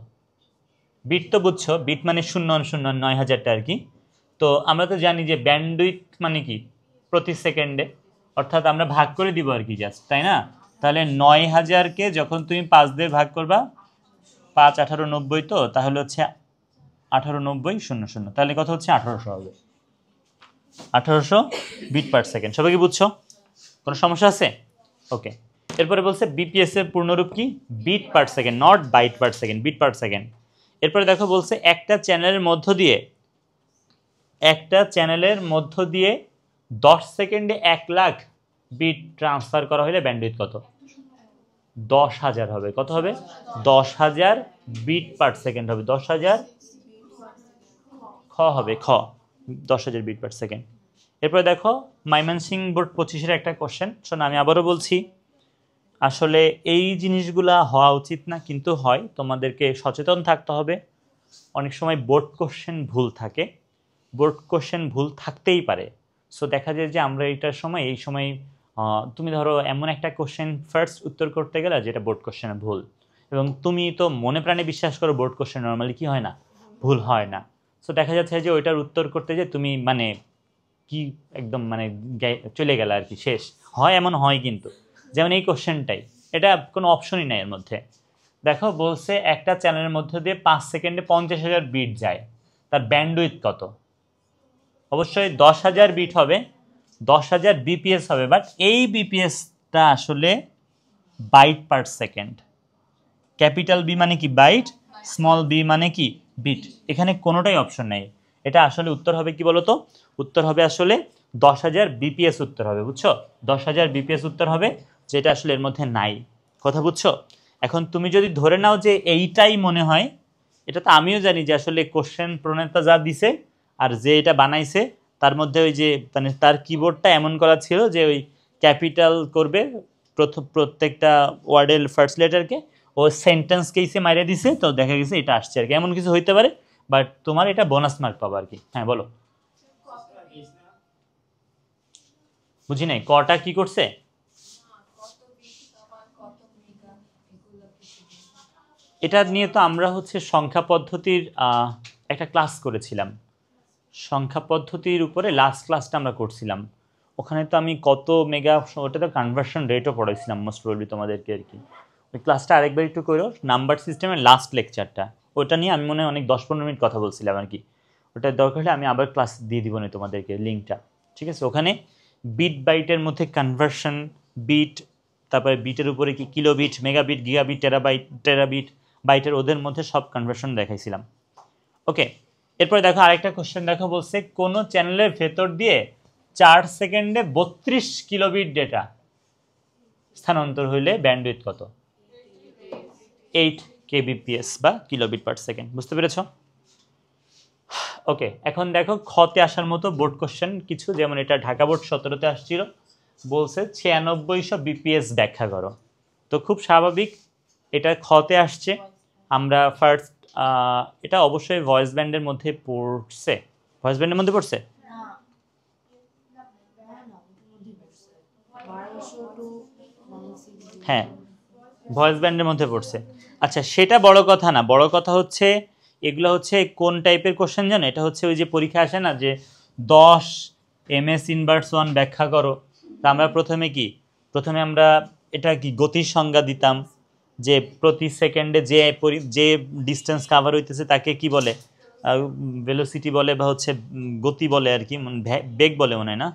বিট তো বুঝছো, বিট মানে 0 9000টা আর কি। তো আমরা তো জানি যে ব্যান্ডউইথ মানে কি প্রতি সেকেন্ডে, অর্থাৎ আমরা ভাগ করে দিব আর কি জাস্ট, তাই না? তাহলে 9000কে যখন তুমি 5 দিয়ে ভাগ করবা, 5 18 90, তো তাহলে হচ্ছে 18 90 00, তাহলে কত হচ্ছে? 1800 হবে, 1800 বিট পার সেকেন্ড। সবাই কি বুঝছো? কোনো সমস্যা আছে? ওকে, এরপরে বলছে বিপিএস এর পূর্ণরূপ কি? Bit per second, not byte per second, bit per second. এরপরে দেখো বলছে একটা চ্যানেলের মধ্য দিয়ে 10 সেকেন্ডে 1 লাখ বিট ট্রান্সফার করা হলে ব্যান্ডউইথ কত? 10,000 হবে। কত হবে? 10,000 বিট পার সেকেন্ড হবে, 10,000 খ হবে, খ। 10,000 বিট পার সেকেন্ড। এরপরে দেখো ময়মনসিংহ বোর্ড 25-এর একটা কোশ্চেন। শোনো আমি আবারও বলছি, আসলে এই জিনিসগুলা হওয়া উচিত না, কিন্তু হয়, তোমাদেরকে সচেতন থাকতে হবে। অনেক সময় বোর্ড কোশ্চেন ভুল থাকে, বোর্ড কোশ্চেন ভুল থাকতেই পারে। সো দেখা যায় যে আমরা এইটার সময় এই সময় তুমি ধরো এমন একটা কোশ্চেন ফার্স্ট উত্তর করতে গেলে যেটা বোর্ড কোশ্চেনে ভুল, এবং তুমি তো মনে প্রাণে বিশ্বাস করো বোর্ড কোশ্চেন নর্মালি কি হয় না, ভুল হয় না। সো দেখা যাচ্ছে যে ওইটার উত্তর করতে যে তুমি মানে কি একদম মানে চলে গেল আর কি, শেষ হয়, এমন হয়। কিন্তু যেমন এই কোশ্চেনটাই, এটা কোনো অপশনই নাই এর মধ্যে। দেখো বলছে একটা চ্যানেলের মধ্যে দিয়ে 5 সেকেন্ডে 50,000 বিট যায়, তার ব্যান্ডউইথ কত? অবশ্যই 10,000 বিট হবে, 10,000 বিপিএস হবে, বাট এই বিপিএসটা আসলে byte per second. Capital B মানে কি বাইট, স্মল বি মানে কি বিট, এখানে কোনোটাই অপশন নেই। এটা আসলে উত্তর হবে কি বলতো, উত্তর হবে আসলে 10,000 বিপিএস উত্তর হবে, বুঝছো? 10,000 বিপিএস উত্তর হবে, যেটা আসলে এর মধ্যে নাই। কথা বুঝছো? এখন তুমি যদি ধরে নাও যে এইটাই মনে হয়, এটা তো আমিও জানি যে আসলে কোশ্চেন প্রণেতা যা দিছে আর যে এটা বানাইছে তার মধ্যে ওই যে মানে তার কিবোর্ডটা এমন করা ছিল যে ওই ক্যাপিটাল করবে প্রত্যেকটা ওয়ার্ডের ফার্স্ট লেটারকে, ও সেন্টেন্সকে ইসে মাইরে দিছে, তো দেখা গেছে এটা আসছে আর কি, এমন কিছু হইতে পারে। বাট তোমার এটা বোনাস মার্ক পাবো আর কি। হ্যাঁ বলো, বুঝি নাই কটা কি করছে। এটা নিয়ে তো আমরা হচ্ছে সংখ্যা পদ্ধতির একটা ক্লাস করেছিলাম, সংখ্যা পদ্ধতির উপরে লাস্ট ক্লাসটা আমরা করছিলাম। ওখানে তো আমি কত মেগা, ওটা তো কনভার্সন রেটও পড়াইছিলাম মোস্ট প্রবাবলি তোমাদেরকে আর কি। ওই ক্লাসটা আরেকবার একটু করো, নাম্বার সিস্টেমের লাস্ট লেকচারটা, ওটা নিয়ে আমি মনে হয় অনেক 10-15 মিনিট কথা বলছিলাম আর কি। ওটা দরকার হলে আমি আবার ক্লাস দিয়ে দিব না তোমাদেরকে লিঙ্কটা, ঠিক আছে? ওখানে বিট বাইটের মধ্যে কনভার্সন, বিট, তারপরে বিটের উপরে কি কিলোবিট, মেগাবিট, গিগাবিট, টেরাবিট, বাইটের ওদের মধ্যে সব কনভার্সন দেখাইছিলাম। ওকে, এরপরে দেখো আরেকটা কোশ্চেন দেখো, বলছে কোন চ্যানেলের ভেতর দিয়ে 4 সেকেন্ডে 32 কিলোবিট ডেটা স্থানান্তর হইলে ব্যান্ডউইথ কত? 8 কেবিপিএস বা কিলোবিট পার সেকেন্ড। বুঝতে পেরেছো? ওকে, এখন দেখো খতে আসার মতো বোর্ড কোশ্চেন কিছু, যেমন এটা ঢাকা বোর্ড 17-তে আসছিল, বলছে 9600 বিপিএস ব্যাখ্যা করো। তো খুব স্বাভাবিক, এটা খতে আসছে। আমরা ফার্স্ট এটা অবশ্যই ভয়েস ব্যান্ডের মধ্যে পড়ছে, ভয়েস ব্যান্ডের মধ্যে পড়ছে। হ্যাঁ, ভয়েস ব্যান্ডের মধ্যে পড়ছে। আচ্ছা, সেটা বড় কথা না, বড় কথা হচ্ছে এগুলো হচ্ছে কোন টাইপের কোশ্চেন জানো? এটা হচ্ছে ওই যে পরীক্ষা আসে না যে 10 MS ইনভার্স 1 ব্যাখ্যা করো। তা আমরা প্রথমে কি, প্রথমে আমরা এটা কি গতির সংজ্ঞা দিতাম, যে প্রতি সেকেন্ডে যে ডিস্টেন্স কাভার হইতেছে তাকে কি বলে, ভেলোসিটি বলে বা হচ্ছে গতি বলে আর কি, বেগ বলে মনে হয় না।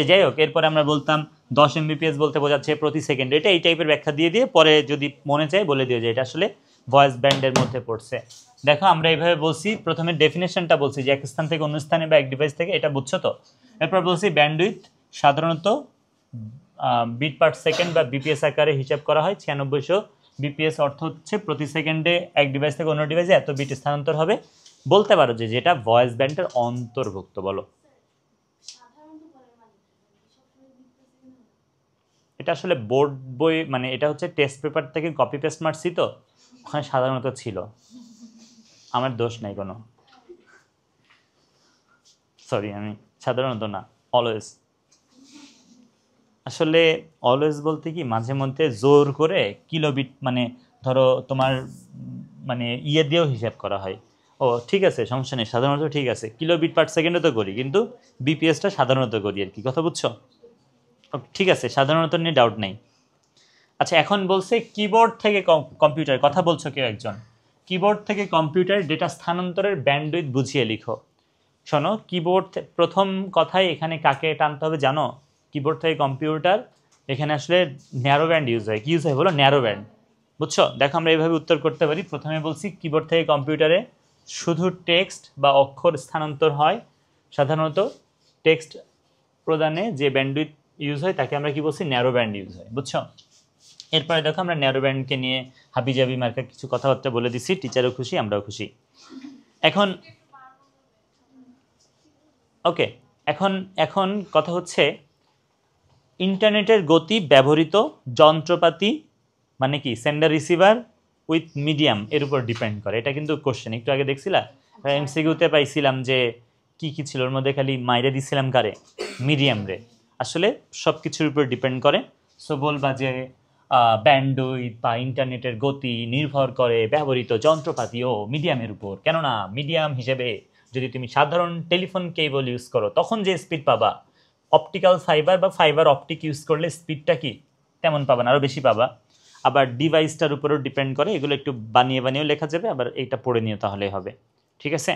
যাই হোক, এরপরে আমরা বলতাম 10 MBPS বলতে বোঝাচ্ছে প্রতি সেকেন্ডে, এটা এই টাইপের ব্যাখ্যা দিয়ে দিয়ে পরে যদি মনে চায় বলে দিয়ে যে এটা আসলে ভয়েস ব্যান্ডের মধ্যে পড়ছে। দেখো আমরা এইভাবে বলছি, প্রথমে ডেফিনেশনটা বলছি যে এক স্থান থেকে অন্য স্থানে বা এক ডিভাইস থেকে, এটা বুঝছো তো? এরপর বলছি ব্যান্ডউইথ সাধারণত বিট পার সেকেন্ড বা বিপিএস আকারে হিসাব করা হয়। 9600 বিপিএস অর্থ হচ্ছে প্রতি সেকেন্ডে এক ডিভাইস থেকে অন্য ডিভাইসে এত বিট স্থানান্তর হবে। বলতে পারো যে যেটা ভয়েস ব্যান্ডের অন্তর্ভুক্ত। বলো, এটা আসলে বোর্ড বই, মানে এটা হচ্ছে টেস্ট পেপার থেকে কপি পেস্ট মারছি, তো ওখানে সাধারণত ছিল, আমার দোষ নাই কোনো, সরি, আমি সাধারণত না, অলওয়েজ। আসলে অলওয়েজ বলতে কি মাঝে মধ্যে জোর করে কিলোবিট, মানে ধরো তোমার মানে ইয়ে দিয়েও হিসাব করা হয়। ও ঠিক আছে, সমস্যা নেই, সাধারণত ঠিক আছে, কিলোবিট পার সেকেন্ডে তো করি, কিন্তু বিপিএসটা সাধারণত করি আর কি। কথা বুঝছো? ঠিক আছে, সাধারণত নিয়ে ডাউট নেই। আচ্ছা, এখন বলছে কিবোর্ড থেকে কম্পিউটার, কথা বলছো কেউ একজন, কিবোর্ড থেকে কম্পিউটার ডেটা স্থানান্তরের ব্যান্ডউইথ বুঝিয়ে লিখো। শোনো, কিবোর্ড প্রথম কথাই এখানে কাকে টানতে হবে জানো? কিবোর্ড থেকে কম্পিউটার, এখানে আসলে ন্যারো ব্যান্ড ইউজ হয়। কি ইউজ হয় বলো? Narrow band. বুঝছো? দেখো আমরা এইভাবে উত্তর করতে পারি। প্রথমে বলছি কিবোর্ড থেকে কম্পিউটারে শুধু টেক্সট বা অক্ষর স্থানান্তর হয়, সাধারণত টেক্সট প্রদানে যে ব্যান্ডউইথ ইউজ হয় তাকে আমরা কি বলছি? ন্যারো ব্যান্ড ইউজ হয়। বুঝছো? এরপরে দেখো আমরা ন্যারো ব্যান্ডকে নিয়ে হাবিজাবি মার্কা কিছু কথাবার্তা বলে দিছি, টিচারও খুশি, আমরাও খুশি। এখন ওকে, এখন এখন কথা হচ্ছে ইন্টারনেটের গতি ব্যবহৃত যন্ত্রপাতি মানে কি সেন্ডার রিসিভার উইথ মিডিয়াম এর উপর ডিপেন্ড করে। এটা কিন্তু কোশ্চেন একটু আগে দেখছিলা এমসিকিউতে পাইছিলাম যে কি কি ছিল, ওর মধ্যে খালি মাইরে দিছিলাম কারে, মিডিয়াম রে। আসলে সব কিছুর উপর ডিপেন্ড করে। সো বলবা যে ব্যান্ডউইথ বা ইন্টারনেটের গতি নির্ভর করে ব্যবহৃত যন্ত্রপাতি ও মিডিয়ামের উপর। কেননা মিডিয়াম হিসেবে যদি তুমি সাধারণ টেলিফোন কেবল ইউজ করো তখন যে স্পিড পাবা, অপটিক্যাল ফাইবার বা ফাইবার অপটিক ইউজ করলে স্পিডটা কি তেমন পাবা না, আরও বেশি পাবা। আবার ডিভাইসটার উপরেও ডিপেন্ড করে, এগুলো একটু বানিয়ে বানিয়েও লেখা যাবে, আবার এইটা পড়ে নিও তাহলেই হবে। ঠিক আছে,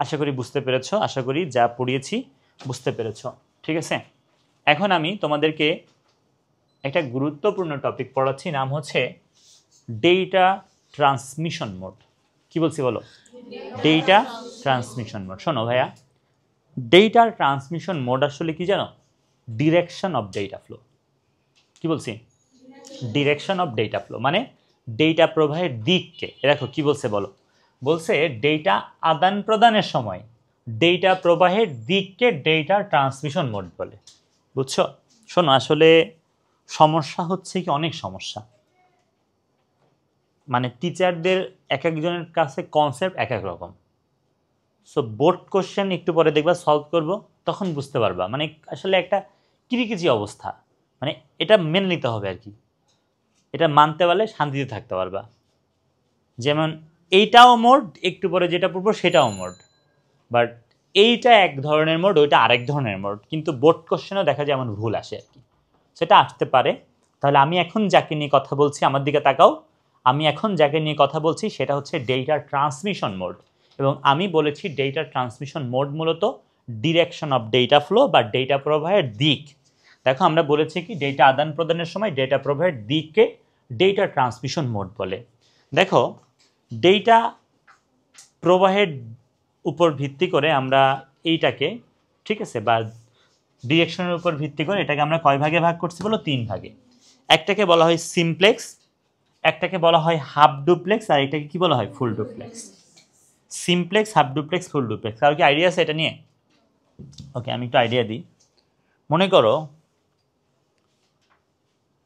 আশা করি বুঝতে পেরেছ, আশা করি যা পড়িয়েছি বুঝতে পেরেছ। ঠিক আছে, এখন আমি তোমাদেরকে একটা গুরুত্বপূর্ণ টপিক পড়াচ্ছি, নাম হচ্ছে ডেটা ট্রান্সমিশন মোড। কি বলছি বলো? Data transmission mode. শোনো ভাইয়া, ডেটা ট্রান্সমিশন মোড আসলে কি জানো? Direction of data flow. কি বলছি? ডিরেকশন অফ ডেটা ফ্লো মানে ডেটা প্রবাহের দিককে। দেখো কি বলছে বলো, বলছে ডেটা আদান প্রদানের সময় ডেটা প্রবাহের দিককে ডেটা ট্রান্সমিশন মোড বলে। বুঝছো? শোনো, আসলে সমস্যা হচ্ছে কি, অনেক সমস্যা, মানে টিচারদের এক একজনের কাছে কনসেপ্ট এক এক রকম। সো বোর্ড কোশ্চেন একটু পরে দেখবা সলভ করব, তখন বুঝতে পারবা মানে আসলে একটা কিরিকিচি অবস্থা, মানে এটা মেনে নিতে হবে আর কি। এটা মানতে পারলে শান্তিতে থাকতে পারবা। যেমন এইটাও মোড, একটু পরে যেটা পড়বো সেটাও মোড, বাট এইটা এক ধরনের মোড, ওইটা আরেক ধরনের মোড, কিন্তু বোর্ড কোশ্চেনও দেখা যায় এমন ভুল আসে আর কি, সেটা আসতে পারে। তাহলে আমি এখন যাকে নিয়ে কথা বলছি, আমার দিকে তাকাও, আমি এখন যাকে নিয়ে কথা বলছি সেটা হচ্ছে ডেটা ট্রান্সমিশন মোড। এবং আমি বলেছি ডেটা ট্রান্সমিশন মোড মূলত ডিরেকশন অফ ডেটা ফ্লো বা ডেটা প্রবাহের দিক। দেখো আমরা বলেছি কি ডেটা আদান প্রদানের সময় ডেটা প্রবাহের দিককে ডেটা ট্রান্সমিশন মোড বলে। দেখো ডেটা প্রবাহের উপর ভিত্তি করে আমরা এইটাকে, ঠিক আছে, বা ডিরেকশনের উপর ভিত্তি করে এটাকে আমরা কয় ভাগে ভাগ করছি বলো? 3 ভাগে। একটাকে বলা হয় সিমপ্লেক্স, একটাকে বলা হয় হাফ ডুপ্লেক্স, আর এটাকে কি বলা হয়? Full duplex. Simplex, half duplex, full duplex, আর কি আইডিয়া আছে এটা নিয়ে? ওকে, আমি একটু আইডিয়া দিই। মনে করো,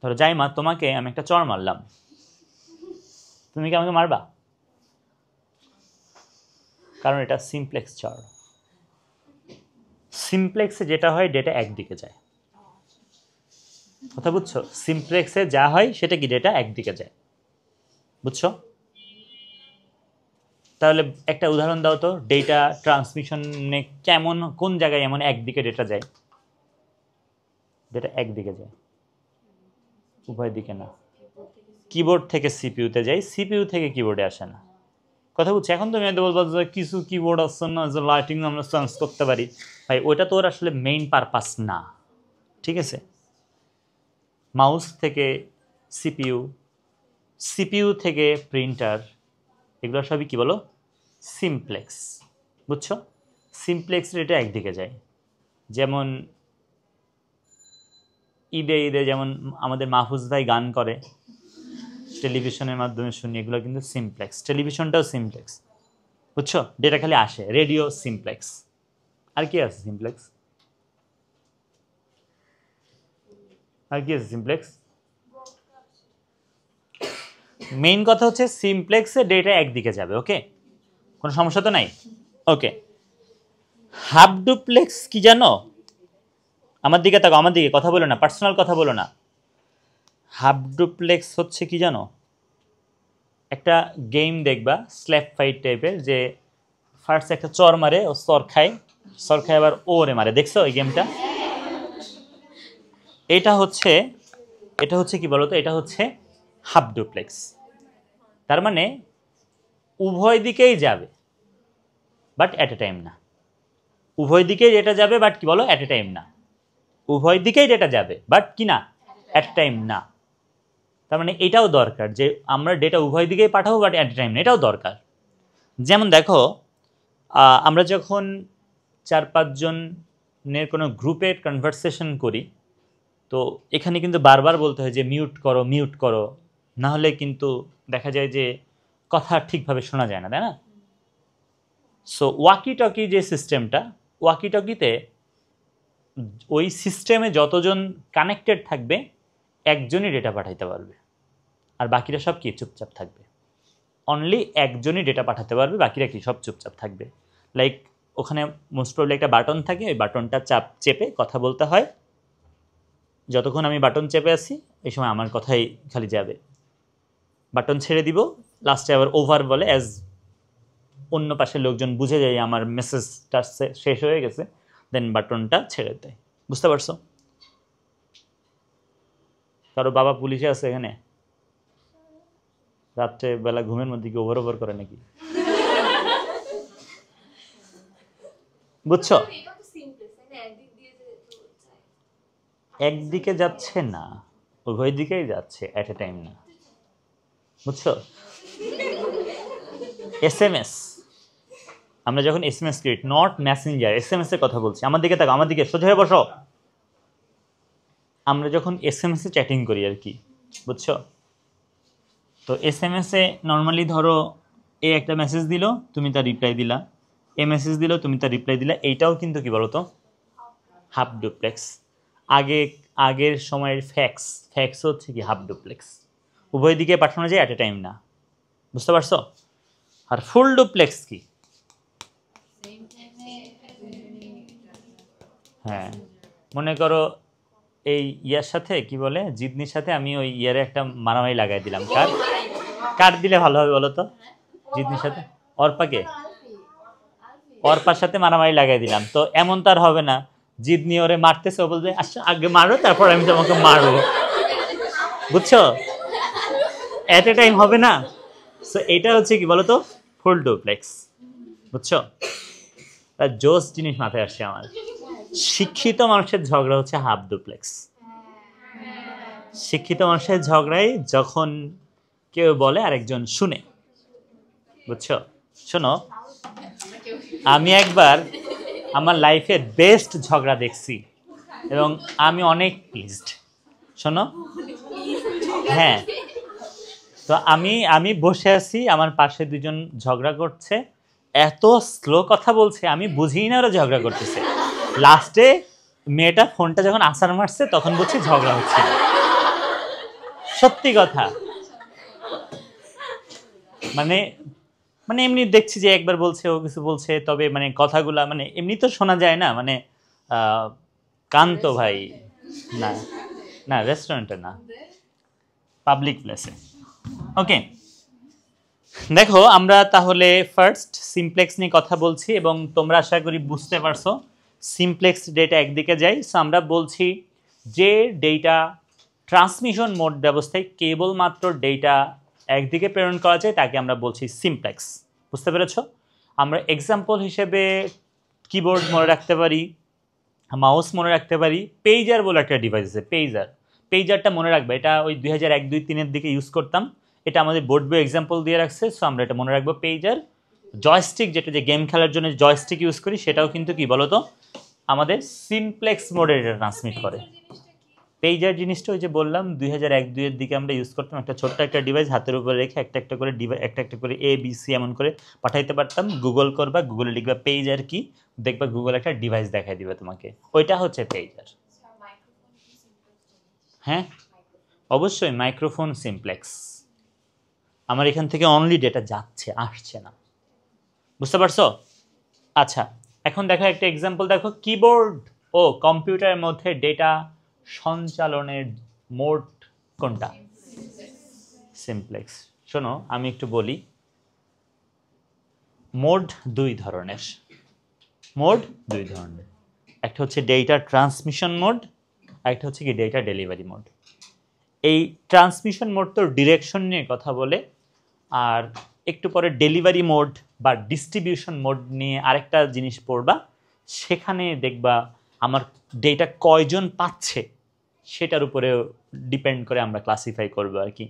ধরো যাই মা, তোমাকে আমি একটা চড় মারলাম, তুমি কি আমাকে মারবা? কারণ এটা সিমপ্লেক্স চড়। সিমপ্লেক্সে যেটা হয় ডেটা একদিকে যায়, কথা বুঝছো? সিমপ্লেক্সে যা হয় সেটা কি, ডেটা একদিকে যায়, বুঝছো? তাহলে একটা উদাহরণ দাও তো, ডেটা ট্রান্সমিশনে কেমন, কোন জায়গায় এমন একদিকে ডেটা যায়? ডেটা একদিকে যায়, উভয় দিকে না। কিবোর্ড থেকে সিপিইউতে যায়, সিপিইউ থেকে কিবোর্ডে আসে না, কথা বুঝছো? এখন তুমি হয়তো বলবো যে কিছু কিবোর্ড আছে না যে লাইটিং আমরা চেঞ্জ করতে পারি, ভাই ওইটা তো ওর আসলে মেইন পারপাস না, ঠিক আছে? মাউস থেকে সিপিইউ, সিপিইউ থেকে প্রিন্টার, এগুলো সবই কি বলো? সিমপ্লেক্স, বুঝছো? সিমপ্লেক্স এটা একদিকে যায়। যেমন ঈদে ঈদে যেমন আমাদের মাহফুজ ভাই গান করে, টেলিভিশনের মাধ্যমে শুনি, এগুলো কিন্তু সিমপ্লেক্স। টেলিভিশনটাও সিমপ্লেক্স, বুঝছো? ডেটা খালি আসে, রেডিও সিমপ্লেক্স। আর কি আছে সিমপ্লেক্স? আর কি আছে সিমপ্লেক্স? মেইন কথা হচ্ছে সিমপ্লেক্সে ডেটা একদিকে যাবে, ওকে? কোনো সমস্যা তো নাই? ওকে, হাফ ডুপ্লেক্স কি জানো? আমার দিকে তাকো, আমার দিকে কথা বলো না, পার্সোনাল কথা বলো না। হাফ ডুপ্লেক্স হচ্ছে কি জানো? একটা গেম দেখবা স্ল্যাপ ফাইট টাইপের, যে ফার্স্ট একটা চর মারে, ও চর খায়, চর খায় আবার ওরে মারে, দেখছো ওই গেমটা? এটা হচ্ছে কি বলতো? এটা হচ্ছে হাফ ডুপ্লেক্স। তার মানে উভয় দিকেই যাবে বাট অ্যাট এ টাইম না। উভয় দিকেই ডেটা যাবে বাট কি বলো? অ্যাট এ টাইম না। উভয় দিকেই ডেটা যাবে বাট কি না? অ্যাট এ টাইম না। তার মানে এটাও দরকার যে আমরা ডেটা উভয় দিকেই পাঠাবো বাট অ্যাট এ টাইম না, এটাও দরকার। যেমন দেখো, আমরা যখন 4-5 জনের কোনো গ্রুপে কনভারসেশন করি, তো এখানে কিন্তু বারবার বলতে হয় যে মিউট করো, মিউট করো, না হলে কিন্তু দেখা যায় যে কথা ঠিকভাবে শোনা যায় না, তাই না? সো ওয়াকি টকি যে সিস্টেমটা, ওয়াকিটকিতে ওই সিস্টেমে যতজন কানেক্টেড থাকবে একজনই ডেটা পাঠাইতে পারবে, আর বাকিরা সব কি চুপচাপ থাকবে। অনলি একজনই ডেটা পাঠাতে পারবে, বাকিরা কি সব চুপচাপ থাকবে। লাইক ওখানে মোস্ট প্রবলি একটা বাটন থাকে, ওই বাটনটা চেপে কথা বলতে হয়। যতক্ষণ আমি বাটন চেপে আছি এই সময় আমার কথাই খালি যাবে, বাটন ছেড়ে দিব, লাস্টে আবার ওভার বলে, অ্যাজ অন্য পাশের লোকজন বুঝে যায় আমার মেসেজটা শেষ হয়ে গেছে, দেন বাটনটা ছেড়ে দেয়। বুঝতে পারছো? কারো বাবা পুলিশে আছে এখানে? রাত্রে বেলা ঘুমের মধ্যে কি ওভার ওভার করে নাকি? বুঝছো? একদিকে যাচ্ছে না, উভয় দিকেই যাচ্ছে অ্যাট এ টাইম না। বুঝছো? SMS আমরা যখন SMS create, not Messenger, SMS এর কথা বলছি। আমার দিকে তাকাও, আমার দিকে সোজা হয়ে বসো। আমরা যখন SMS এ চ্যাটিং করি আর কি, বুঝছো? তো SMS এ নর্মালি ধরো এ একটা মেসেজ দিল, তুমি তার রিপ্লাই দিলা, এ মেসেজ দিল, তুমি তার রিপ্লাই দিলা। এইটাও কিন্তু কি বলতো, হাফ ডুপ্লেক্স। আগের সময়ের ফ্যাক্স হচ্ছে কি হাফ ডুপ্লেক্স, উভয় দিকে পাঠানো যায় অ্যাট এ টাইম না। বুঝতে পারছো? আর ফুল ডুপ্লেক্স কি? হ্যাঁ, মনে করো এই ইয়ার সাথে কি বলে, জিদনির সাথে আমি ওই ইয়ারে একটা মারামারি লাগাই দিলাম। কার দিলে ভালো হবে বলো তো? জিদনির সাথে অর্পার সাথে মারামারি লাগাই দিলাম, তো এমন তার হবে না জিদনি ওরে মারতেছে, ও বলবে আচ্ছা আগে মারো তারপর আমি তোমাকে মারবো। বুঝছো? এট এ টাইম হবে না। সো এটা হচ্ছে কি বলতো, ফুল ডুপ্লেক্স। বুঝছো? তার জোস জিনিস মাথায় আসছে আমার। শিক্ষিত মানুষের ঝগড়া হচ্ছে হাফ ডুপ্লেক্স। শিক্ষিত মানুষের ঝগড়ায় যখন কেউ বলে আরেকজন শুনে। বুঝছো? শোনো, আমি একবার আমার লাইফের বেস্ট ঝগড়া দেখছি এবং আমি অনেক প্লিজড। শোনো, হ্যাঁ, তো আমি বসে আছি, আমার পাশে দুজন ঝগড়া করছে, এত স্লো কথা বলছে আমি বুঝিই না ওরা ঝগড়া করতেছে। লাস্টে মেয়েটা ফোনটা যখন আসার মারছে তখন বলছি ঝগড়া হচ্ছে। সত্যি কথা, মানে মানে এমনি দেখছি যে একবার বলছে, ও কিছু বলছে, তবে মানে কথাগুলা মানে এমনি তো শোনা যায় না, মানে কান তো ভাই, না না রেস্টুরেন্টে না, পাবলিক প্লেসে। ওকে, দেখো আমরা তাহলে ফার্স্ট সিমপ্লেক্স নিয়ে কথা বলছি এবং তোমরা আশা করি বুঝতে পারছো সিমপ্লেক্স ডেটা একদিকে যাই। সো আমরা বলছি যে ডেটা ট্রান্সমিশন মোড ব্যবস্থায় কেবলমাত্র ডেটা একদিকে প্রেরণ করা যায় তাকে আমরা বলছি সিমপ্লেক্স। বুঝতে পেরেছো? আমরা এক্সাম্পল হিসেবে কিবোর্ড মনে রাখতে পারি, মাউস মনে রাখতে পারি, পেজার বলে একটা ডিভাইস আছে, পেজারটা মনে রাখবে, এটা ওই 2001-2-3 দিকে ইউজ করতাম, এটা আমাদের বোর্ড বই এক্সাম্পল দিয়ে রাখছে। সো আমরা এটা মনে রাখবো পেজার। জয়স্টিক, যেটা যে গেম খেলার জন্য জয়স্টিক ইউজ করি, সেটাও কিন্তু কি বলতো আমাদের সিমপ্লেক্স মোডে এটা ট্রান্সমিট করে। পেজার জিনিসটা ওই যে বললাম 2001-2 দিকে আমরা ইউজ করতাম, একটা ছোট্ট একটা ডিভাইস হাতের উপরে রেখে একটা একটা করে ABC এমন করে পাঠাইতে পারতাম। গুগল করবা, গুগলে লিখবা পেজার কি, দেখবা গুগল একটা ডিভাইস দেখাই দিবে তোমাকে, ওইটা হচ্ছে পেজার। হ্যাঁ অবশ্যই, মাইক্রোফোন সিমপ্লেক্স। আমার এখান থেকে অনলি ডেটা যাচ্ছে, আসছে না। বুঝতে পারছো? আচ্ছা, এখন দেখো একটা এক্সাম্পল দেখো, কিবোর্ড ও কম্পিউটারের মধ্যে ডেটা সঞ্চালনের মোড কোনটা? সিমপ্লেক্স। শোনো আমি একটু বলি, মোড দুই ধরনের। একটা হচ্ছে ডেটা ট্রান্সমিশন মোড, একটা হচ্ছে কি ডেটা ডেলিভারি মোড। এই ট্রান্সমিশন মোড তো ডিরেকশন নিয়ে কথা বলে, আর একটু পরে ডেলিভারি মোড বা ডিস্ট্রিবিউশন মোড নিয়ে আরেকটা জিনিস পড়বা, সেখানে দেখবা আমার ডেটা কয়জন পাচ্ছে সেটার উপরে ডিপেন্ড করে আমরা ক্লাসিফাই করবো আর কি।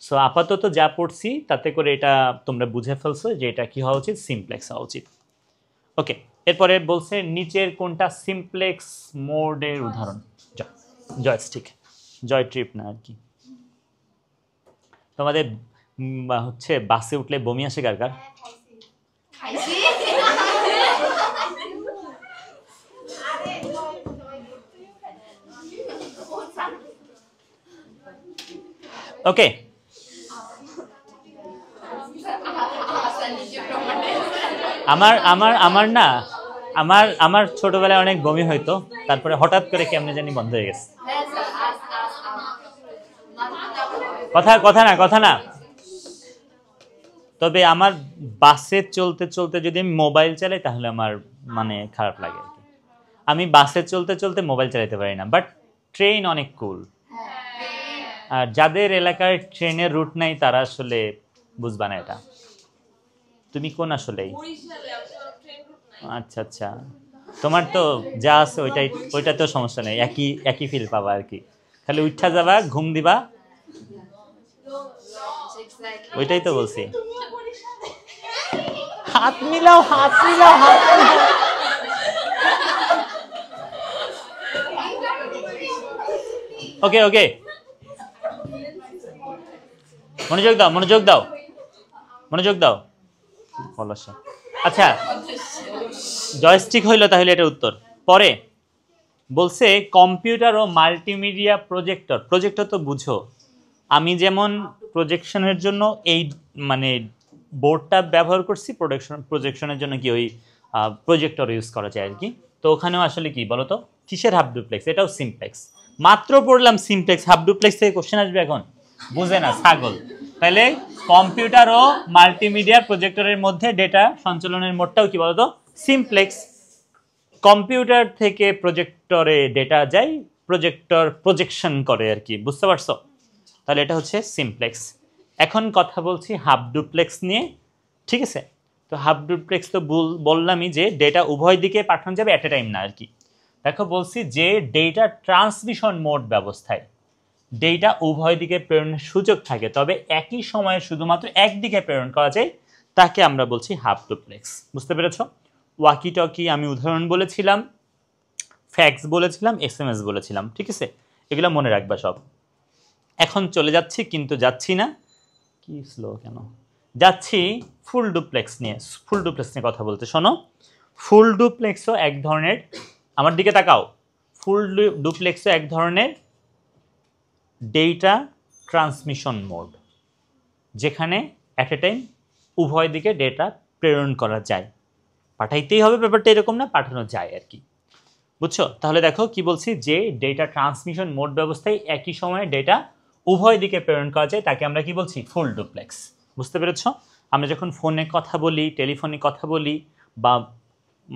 সো আপাতত যা পড়ছি তাতে করে এটা তোমরা বুঝে ফেলছো যে এটা কি হওয়া উচিত, সিমপ্লেক্স হওয়া উচিত। ওকে, এরপরে বলছে নিচের কোনটা সিমপ্লেক্স মোডের উদাহরণ? জয়স্টিক, জয় ট্রিপ না আর কি। তোমাদের হচ্ছে বাসে উঠলে বমি আসে কার কার? ওকে, আমার আমার আমার না আমার আমার ছোটবেলায় অনেক বমি হইতো, তারপরে হঠাৎ করে কেমনে জানি বন্ধ হয়ে গেছে। কথা কথা না কথা না, তবে আমার বাসে চলতে চলতে যদি আমি মোবাইল চালাই তাহলে আমার মানে খারাপ লাগে আর কি। আমি বাসে চলতে চলতে মোবাইল চালাতে পারি না, বাট ট্রেন অনেক কুল। আর যাদের এলাকায় ট্রেনের রুট নাই তারা আসলে বুঝবা না এটা। তুমি কোন আসলেই? আচ্ছা আচ্ছা, তোমার তো যা আছে ওইটাই তো সমস্যা নেই, একই একই ফিল পাবা আর কি। খালি উঠা যাবা, ঘুম দিবা, ওইটাই তো বলছি। হাত মিলাও, হাত মিলাও, হাত মিলাও। ওকে ওকে, মনোযোগ দাও, মনোযোগ দাও, মনোযোগ দাও। আচ্ছা, জয়স্টিক হইলো তাহলে এটা উত্তর। পরে বলছে কম্পিউটার ও মাল্টিমিডিয়া প্রজেক্টর। প্রজেক্টর তো বুঝো, আমি যেমন প্রজেকশনের জন্য এই মানে বোর্ডটা ব্যবহার করছি, প্রজেকশনের জন্য কি ওই প্রজেক্টর ইউজ করা যায় আর কি। তো ওখানেও আসলে কি বলতো, কিসের হাফ ডুপ্লেক্স? এটাও সিমপ্লেক্স। মাত্র পড়লাম সিমপ্লেক্স, হাফ ডুপ্লেক্স থেকে কোশ্চেন আসবে এখন? বুঝে না ছাগল। তাহলে কম্পিউটার ও মাল্টিমিডিয়া প্রজেক্টরের মধ্যে ডেটা সঞ্চালনের মোডটাও কি বলতো, সিমপ্লেক্স। কম্পিউটার থেকে প্রজেক্টরে ডেটা যায়, প্রজেক্টর প্রজেকশন করে আর কি, বুঝতে পারছো? তাহলে এটা হচ্ছে সিমপ্লেক্স। এখন কথা বলছি হাফ ডুপ্লেক্স নিয়ে, ঠিক আছে? তো হাফ ডুপ্লেক্স তো বললামই যে ডেটা উভয় দিকে পাঠানো যাবে অ্যাট এ টাইম না আর কি। দেখো বলছি যে ডেটা ট্রান্সমিশন মোড ব্যবস্থায় ডেটা উভয় দিকে প্রেরণের সুযোগ থাকে, তবে একই সময়ে শুধুমাত্র একদিকে প্রেরণ করা যায়, তাকে আমরা বলছি হাফ ডুপ্লেক্স। বুঝতে পেরেছো? ওয়াকি টকি আমি উদাহরণ বলেছিলাম, ফ্যাক্স বলেছিলাম, SMS বলেছিলাম, ঠিক আছে? এগুলো মনে রাখবা সব। এখন চলে যাচ্ছি, কিন্তু যাচ্ছি না, কি স্লো কেন, যাচ্ছি ফুল ডুপ্লেক্স নিয়ে। ফুল ডুপ্লেক্স নিয়ে কথা বলতে শোনো। ফুল ডুপ্লেক্সও এক ধরনের, আমার দিকে তাকাও, ফুল ডুপ্লেক্সও এক ধরনের ডেটা ট্রান্সমিশন মোড, যেখানে অ্যাট এ টাইম উভয় দিকে ডেটা প্রেরণ করা যায়। পাঠাইতেই হবে ব্যাপারটা এরকম না, পাঠানো যায় আর কি, বুঝছো? তাহলে দেখো কি বলছি, যে ডেটা ট্রান্সমিশন মোড ব্যবস্থায় একই সময়ে ডেটা উভয় দিকে প্রেরণ করা যায়, তাকে আমরা কি বলছি, ফুল ডুপ্লেক্স। বুঝতে পেরেছ? আমরা যখন ফোনে কথা বলি, টেলিফোনে কথা বলি, বা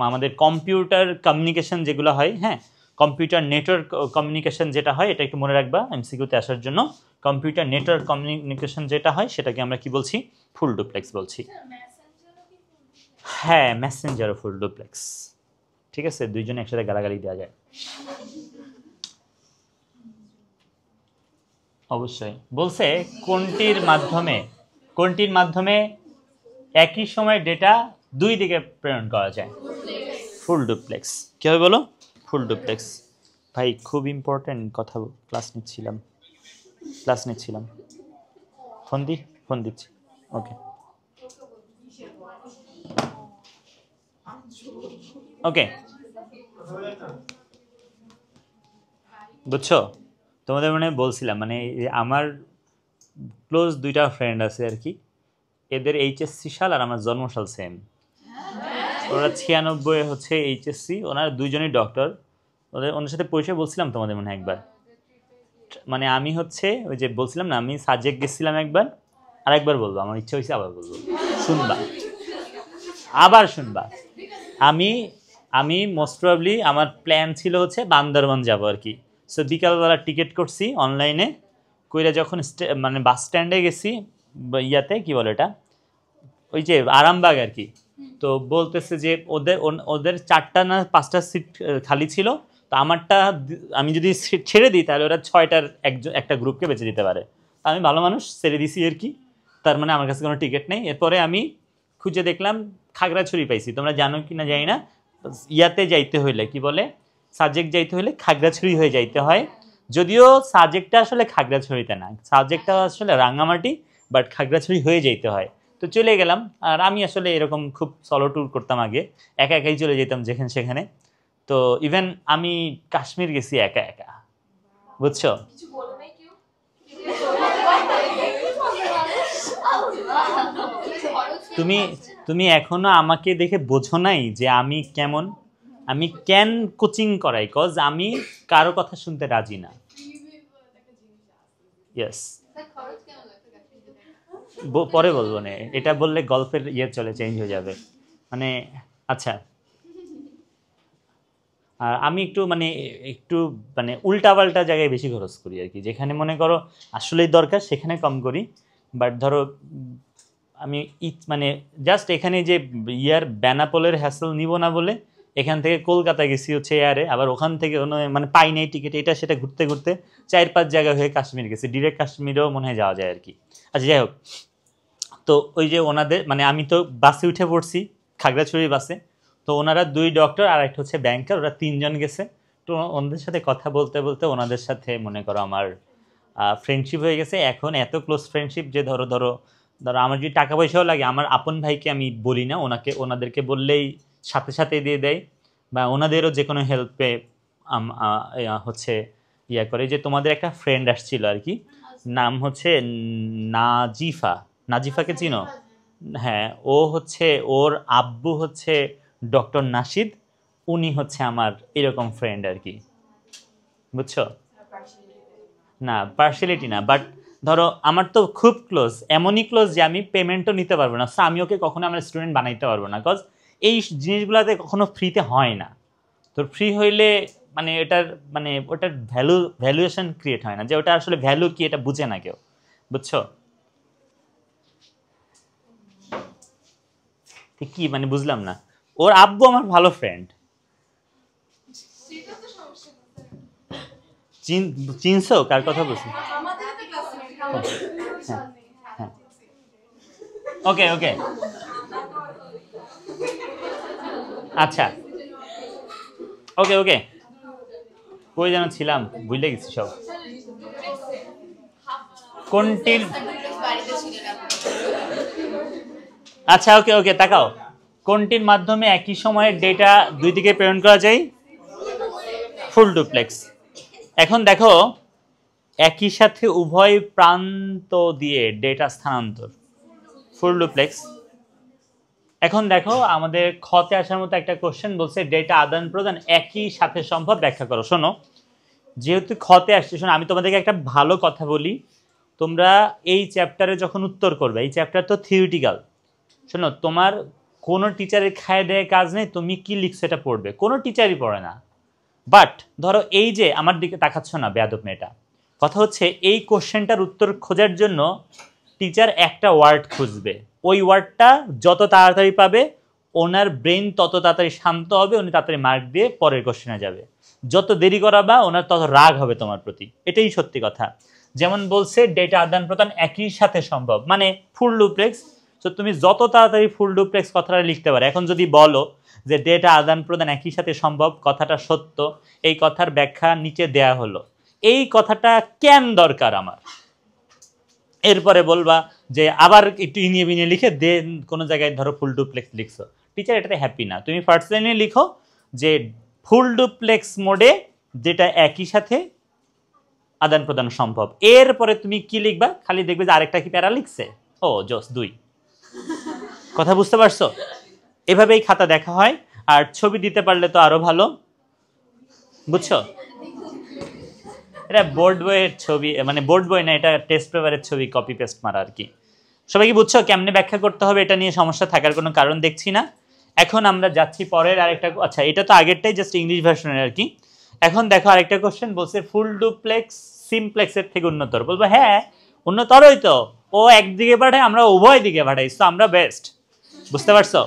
আমাদের কম্পিউটার কমিউনিকেশন যেগুলো হয়, হ্যাঁ, কম্পিউটার নেটওয়ার্ক কমিউনিকেশন যেটা হয়, এটা একটু মনে রাখবা MCQতে আসার জন্য। কম্পিউটার নেটওয়ার্ক কমিউনিকেশন যেটা হয় সেটাকে আমরা কি বলছি, ফুল ডুপ্লেক্স বলছি। হ্যাঁ, মেসেঞ্জারও ফুল ডুপ্লেক্স, ঠিক আছে? দুইজনে একসাথে গালাগালি দেওয়া যায় অবশ্যই। বলছে কোনটির মাধ্যমে একই সময় ডেটা দুই দিকে প্রেরণ করা যায়? Full duplex. কি হবে বলো? Full duplex. ভাই খুব ইম্পর্টেন্ট কথা, ক্লাস নিচ্ছিলাম। ফোন দিচ্ছি। ওকে ওকে, বুঝছো? তোমাদের মানে বলছিলাম, মানে আমার ক্লোজ দুইটা ফ্রেন্ড আছে আর কি, এদের HSC সাল আর আমার জন্মসাল সেম। ওরা 96 হচ্ছে HSC, ওনারা দুইজনই ডক্টর। ওনার সাথে পরিচয় বলছিলাম তোমাদের মনে একবার। মানে আমি হচ্ছে ওই যে বলছিলাম না, আমি সাজেক গেছিলাম একবার, আরেকবার বলবো, আমার ইচ্ছা হয়েছে আবার বলবো, শুনবা। আমি মোস্ট প্রবাবলি আমার প্ল্যান ছিল হচ্ছে বান্দরবান যাবো আর কি। সো বিকালবেলা টিকিট করছি অনলাইনে, কইরা যখন মানে বাস স্ট্যান্ডে গেছি, ইয়াতে কি বলে এটা, ওই যে আরামবাগ আর কি। তো বলতেছে যে ওদের 4টা না 5টা সিট খালি ছিল, তো আমারটা আমি যদি ছেড়ে দিই তাহলে ওরা 6টার একটা গ্রুপকে বেঁচে দিতে পারে। আমি ভালো মানুষ, ছেড়ে দিছি আর কি। তার মানে আমার কাছে কোনো টিকিট নেই। এরপরে আমি খুঁজে দেখলাম খাগড়াছড়ি পাইছি। তোমরা জানো কি না জানি না, ইয়াতে যাইতে হইলে কি বলে, সাজেক যাইতে হলে খাগড়াছড়ি হয়ে যাইতে হয়। যদিও সাজেকটা আসলে খাগড়াছড়িতে না, সাজেকটা আসলে রাঙ্গামাটি, বাট খাগড়াছড়ি হয়ে যাইতে হয়। তো চলে গেলাম। আর আমি আসলে এরকম খুব সলো ট্যুর করতাম আগে, একা একাই চলে যেতাম যেখানে সেখানে। তো ইভেন আমি কাশ্মীর গেছি একা একা, বুঝছো? তুমি তুমি এখনো আমাকে দেখে বোঝো নাই যে আমি কেমন, আমি কেন কোচিং করাই, কজ আমি কারো কথা শুনতে রাজি না। ইয়েস, পরে বলবো না, এটা বললে গল্পের ইয়ে চলে চেঞ্জ হয়ে যাবে মানে। আচ্ছা, আর আমি একটু মানে উল্টাপাল্টা জায়গায় বেশি খরচ করি আর কি, যেখানে মনে করো আসলেই দরকার সেখানে কম করি। বাট ধরো আমি মানে জাস্ট এখানে যে ইয়ার বেনাপোলের হ্যাসেল নিব না বলে এখান থেকে কলকাতা গেছি হচ্ছে এয়ারে, আবার ওখান থেকে মানে পাই নাই টিকিট, এটা সেটা ঘুরতে ঘুরতে 4-5 জায়গা হয়ে কাশ্মীর গেছি, ডিরেক্ট কাশ্মীরেও মনে হয় যাওয়া যায় আর কি। আচ্ছা যাই হোক, তো ওই যে ওনাদের মানে আমি তো বাসে উঠে পড়ছি, খাগড়াছড়ি বাসে। তো ওনারা 2 ডক্টর আর একটা হচ্ছে ব্যাংকার, ওরা 3 জন গেছে। তো ওনাদের সাথে কথা বলতে বলতে ওনাদের সাথে মনে করো আমার ফ্রেন্ডশিপ হয়ে গেছে। এখন এত ক্লোজ ফ্রেন্ডশিপ যে ধরো ধরো ধরো আমার যদি টাকা পয়সাও লাগে, আমার আপন ভাইকে আমি বলি না, ওনাদেরকে বললেই সাথে সাথে দিয়ে দেয়, বা ওনাদেরও যে কোনো হেল্পে হচ্ছে ইয়া করে। যে তোমাদের একটা ফ্রেন্ড আসছিল আর কি, নাম হচ্ছে নাজিফা, নাজিফাকে চিনো? হ্যাঁ, ও হচ্ছে, ওর আব্বু হচ্ছে ডক্টর নাশিদ, উনি হচ্ছে আমার এরকম ফ্রেন্ড আর কি, বুঝছো? না পার্সিয়ালিটি না, বাট ধরো আমার তো খুব ক্লোজ, এমনই ক্লোজ যে আমি পেমেন্টও নিতে পারবো না, সো আমি ওকে কখনো আমার স্টুডেন্ট বানাইতে পারবো না, কজ এই জিনিসগুলোতে কখনো ফ্রিতে হয় না। তো ফ্রি হইলে মানে এটার মানে ওটার ভ্যালুয়েশন ক্রিয়েট হয় না, যে ওটা আসলে ভ্যালু কি এটা বুঝে না কেউ, বুঝছো? কি মানে বুঝলাম না। ওর আব্বু আমার ভালো ফ্রেন্ড। চিনছো কার কথা বলছি? হ্যাঁ, ওকে ওকে, আচ্ছা ওকে ওকে, কই যেন ছিলাম ভুলে গেছি সব। কোনটির? আচ্ছা ওকে ওকে, তাকাও। কোনটির মাধ্যমে একই সময়ে ডেটা 2 দিকে প্রেরণ করা যায়? Full duplex. এখন দেখো, একই সাথে উভয় প্রান্ত দিয়ে ডেটা স্থানান্তর, ফুল ডুপ্লেক্স। এখন দেখো আমাদের খতে আসার মতো একটা কোশ্চেন বলছে ডেটা আদান প্রদান একই সাথে সম্ভব, ব্যাখ্যা করো। শোনো, যেহেতু খতে আসছে, শোনো আমি তোমাদেরকে একটা ভালো কথা বলি, তোমরা এই চ্যাপ্টারে যখন উত্তর করবে, এই চ্যাপ্টার তো থিওরিটিক্যাল, শোনো তোমার কোনো টিচারের খায় দেয় কাজ নেই, তুমি কি লিখছো এটা পড়বে, কোনো টিচারই পড়ে না। বাট ধরো এই যে আমার দিকে তাকাচ্ছ না বেয়াদব মেয়েটা, কথা হচ্ছে এই কোশ্চেনটার উত্তর খোঁজার জন্য টিচার একটা ওয়ার্ড খুঁজবে, ওই ওয়ার্ডটা যত তাড়াতাড়ি পাবে ওনার ব্রেন তত তাড়াতাড়ি শান্ত হবে, উনি তাড়াতাড়ি মার্ক দিয়ে পরের কোশ্চেনে যাবে। যত দেরি করাবা ওনার তত রাগ হবে তোমার প্রতি, এটাই সত্যি কথা। যেমন বলছে ডেটা আদান প্রদান একই সাথে সম্ভব, মানে ফুল ডুপ্লেক্স। তো তুমি যত তাড়াতাড়ি ফুল ডুপ্লেক্স কথাটা লিখতে পারো। এখন যদি বলো যে ডেটা আদান প্রদান একই সাথে সম্ভব, কথাটা সত্য, এই কথার ব্যাখ্যা নিচে দেয়া হলো, এই কথাটা কেন দরকার আমার, এরপরে বলবা যে আবার একটু ইনিয়ে বিনিয়ে লিখে দেন কোনো জায়গায় ধরো ফুল ডুপ্লেক্স লিখছো, টিচার এটাতে হ্যাপি না। তুমি ফার্স্ট লাইনে লিখো যে ফুল ডুপ্লেক্স মোডে যেটা একই সাথে আদান প্রদান সম্ভব, এরপরে তুমি কি লিখবা, খালি দেখবে যে আরেকটা কি প্যারা লিখছে, ও জোস 2। কথা বুঝতে পারছো? এভাবেই খাতা দেখা হয়, আর ছবি দিতে পারলে তো আরো ভালো, বুঝছো? এটা বোর্ড বইয়ের ছবি, মানে বোর্ড বই না, এটা টেস্ট পেপারের ছবি কপি পেস্ট মারা আর কি। সবাই কি বুঝছো কেমনে ব্যাখ্যা করতে হবে? এটা নিয়ে সমস্যা থাকার কোনো কারণ দেখছি না। এখন আমরা যাচ্ছি পরের আরেকটা, আচ্ছা এটা তো আগেরটাই জাস্ট ইংলিশ ভার্সনের আর কি। এখন দেখো আরেকটা কোশ্চেন বলছে ফুল ডুপ্লেক্স সিমপ্লেক্সের থেকে উন্নতর, বলবো হ্যাঁ উন্নতরই তো, ও একদিকে পাঠায় আমরা উভয় দিকে পাঠাই, তো আমরা বেস্ট। বুঝতে পারছো?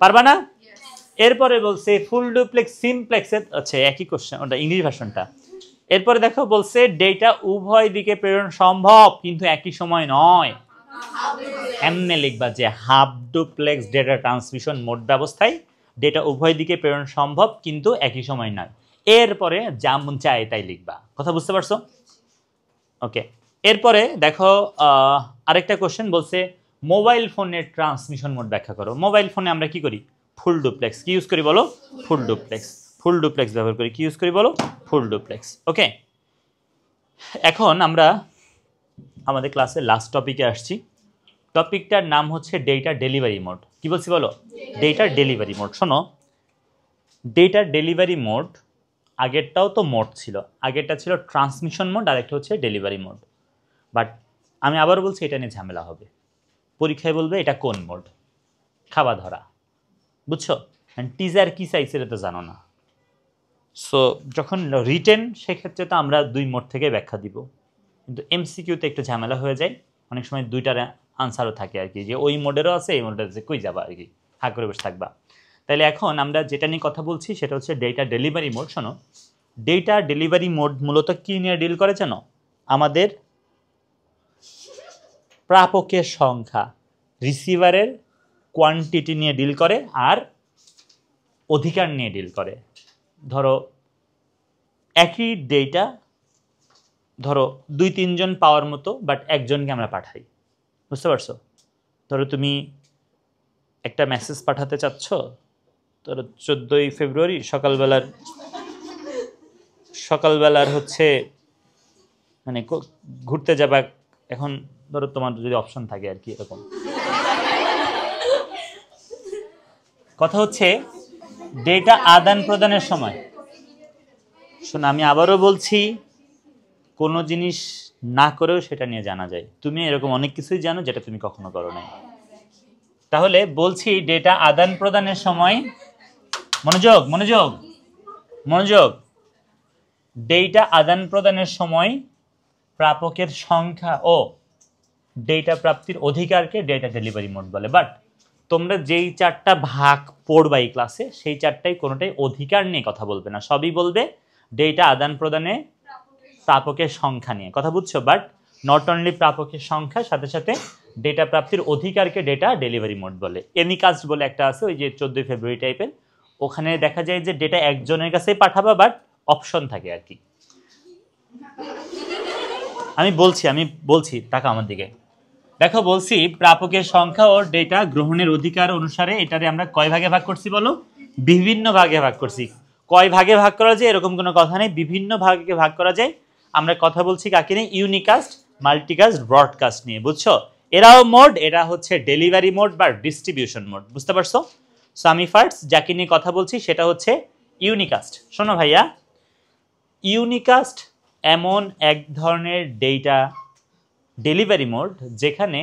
পারবা না? এরপরে বলছে ফুল ডুপ্লেক্স সিমপ্লেক্সের, আচ্ছা একই কোশ্চেন, ওটা ইংলিশ ভার্সনটা। এরপরে দেখো বলছে ডেটা উভয় দিকে প্রেরণ সম্ভব কিন্তু একই সময় নয়। এমনি লিখবা যে half duplex data transmission mode ব্যবস্থায় ডেটা উভয় দিকে প্রেরণ সম্ভব কিন্তু একই সময় নয়। এরপরে যেমন চাই তাই লিখবা। কথা বুঝতে পারছো? ওকে, এরপরে দেখো আরেকটা কোশ্চেন বলছে মোবাইল ফোনের ট্রান্সমিশন মোড ব্যাখ্যা করো। মোবাইল ফোনে আমরা কি করি? Full duplex. কি ইউজ করি বলো? Full duplex. ফুল ডুপ্লেক্স ব্যবহার করি। কি ইউজ করি বলো? Full duplex. ওকে, এখন আমরা আমাদের ক্লাসের লাস্ট টপিকে আসছি। টপিকটার নাম হচ্ছে ডেটা ডেলিভারি মোড। কি বলছি বলো? Data delivery mode. শোনো, ডেটা ডেলিভারি মোড আগেরটাও তো মোড ছিল, আগেরটা ছিল ট্রান্সমিশন মোড আর একটা হচ্ছে ডেলিভারি মোড। বাট আমি আবার বলছি এটা নিয়ে ঝামেলা হবে, পরীক্ষায় বলবে এটা কোন মোড, খাওয়া ধরা, বুঝছো? টিজার কি চাইছে এটা তো জানো না। সো যখন রিটেন সেক্ষেত্রে তো আমরা 2 মোড থেকে ব্যাখ্যা দিব, কিন্তু এমসিকিউতে একটু ঝামেলা হয়ে যায়, অনেক সময় 2টার আনসারও থাকে আর কি, যে ওই মোডেরও আছে এই মোডের আছে, কই যাবা আর কি, হা করে বসে থাকবা। তাহলে এখন আমরা যেটা নিয়ে কথা বলছি সেটা হচ্ছে ডেটা ডেলিভারি মোড। শোনো, ডেটা ডেলিভারি মোড মূলত কি নিয়ে ডিল করে জানো? আমাদের প্রাপকের সংখ্যা, রিসিভারের কোয়ান্টিটি নিয়ে ডিল করে আর অধিকার নিয়ে ডিল করে। ধরো একই ডেটা ধরো 2-3 জন পাওয়ার মতো, বাট একজনকে আমরা পাঠাই, বুঝতে পারছো? ধরো তুমি একটা মেসেজ পাঠাতে চাচ্ছ, ধরো 14ই ফেব্রুয়ারি সকালবেলার হচ্ছে মানে ঘুরতে যাবা, এখন ধরো তোমার যদি অপশন থাকে আর কি, এরকম কথা হচ্ছে ডেটা আদান প্রদানের সময়। শোনো, আমি আবারও বলছি, কোনো জিনিস না করেও সেটা নিয়ে জানা যায়। তুমি এরকম অনেক কিছুই জানো যেটা তুমি কখনো করো নাই। তাহলে বলছি ডেটা আদান প্রদানের সময়, মনোযোগ মনোযোগ মনোযোগ, ডেটা আদান প্রদানের সময় প্রাপকের সংখ্যা ও ডেটা প্রাপ্তির অধিকারকে ডেটা ডেলিভারি মোড বলে। বাট তোমরা যেই 4টা ভাগ পড়বা এই ক্লাসে, সেই 4টাই কোনোটাই অধিকার নিয়ে কথা বলবে না, সবই বলবে ডেটা আদান প্রদানে প্রাপকের সংখ্যা নিয়ে কথা, বুঝছো? বাট নট অনলি প্রাপকের সংখ্যা, সাথে সাথে ডেটা প্রাপ্তির অধিকারকে ডেটা ডেলিভারি মোড বলে। এনিকাস্ট বলে একটা আছে, ওই যে 14 ফেব্রুয়ারি টাইপের, ওখানে দেখা যায় যে ডেটা একজনের কাছেই পাঠাবা, বাট অপশন থাকে আর কি। আমি বলছি টাকা আমার দিকে দেখো, বলছি প্রাপকের সংখ্যা ও ডেটা গ্রহণের অধিকার অনুসারে এটারে আমরা কয় ভাগে ভাগ করছি বলো? বিভিন্ন ভাগে ভাগ করছি। কয় ভাগে ভাগ করা যায় এরকম কোনো কথা নেই, বিভিন্ন ভাগে ভাগ করা যায়। আমরা কথা বলছি কাকে নিয়ে? ইউনিকাস্ট, মাল্টিকাস্ট, ব্রডকাস্ট নিয়ে, বুঝছো? এরাও মোড, এরা হচ্ছে ডেলিভারি মোড বা ডিস্ট্রিবিউশন মোড, বুঝতে পারছো? সো আমি ফার্স্ট যাকে নিয়ে কথা বলছি সেটা হচ্ছে ইউনিকাস্ট। শোনো ভাইয়া, ইউনিকাস্ট এমন এক ধরনের ডেটা ডেলিভারি মোড যেখানে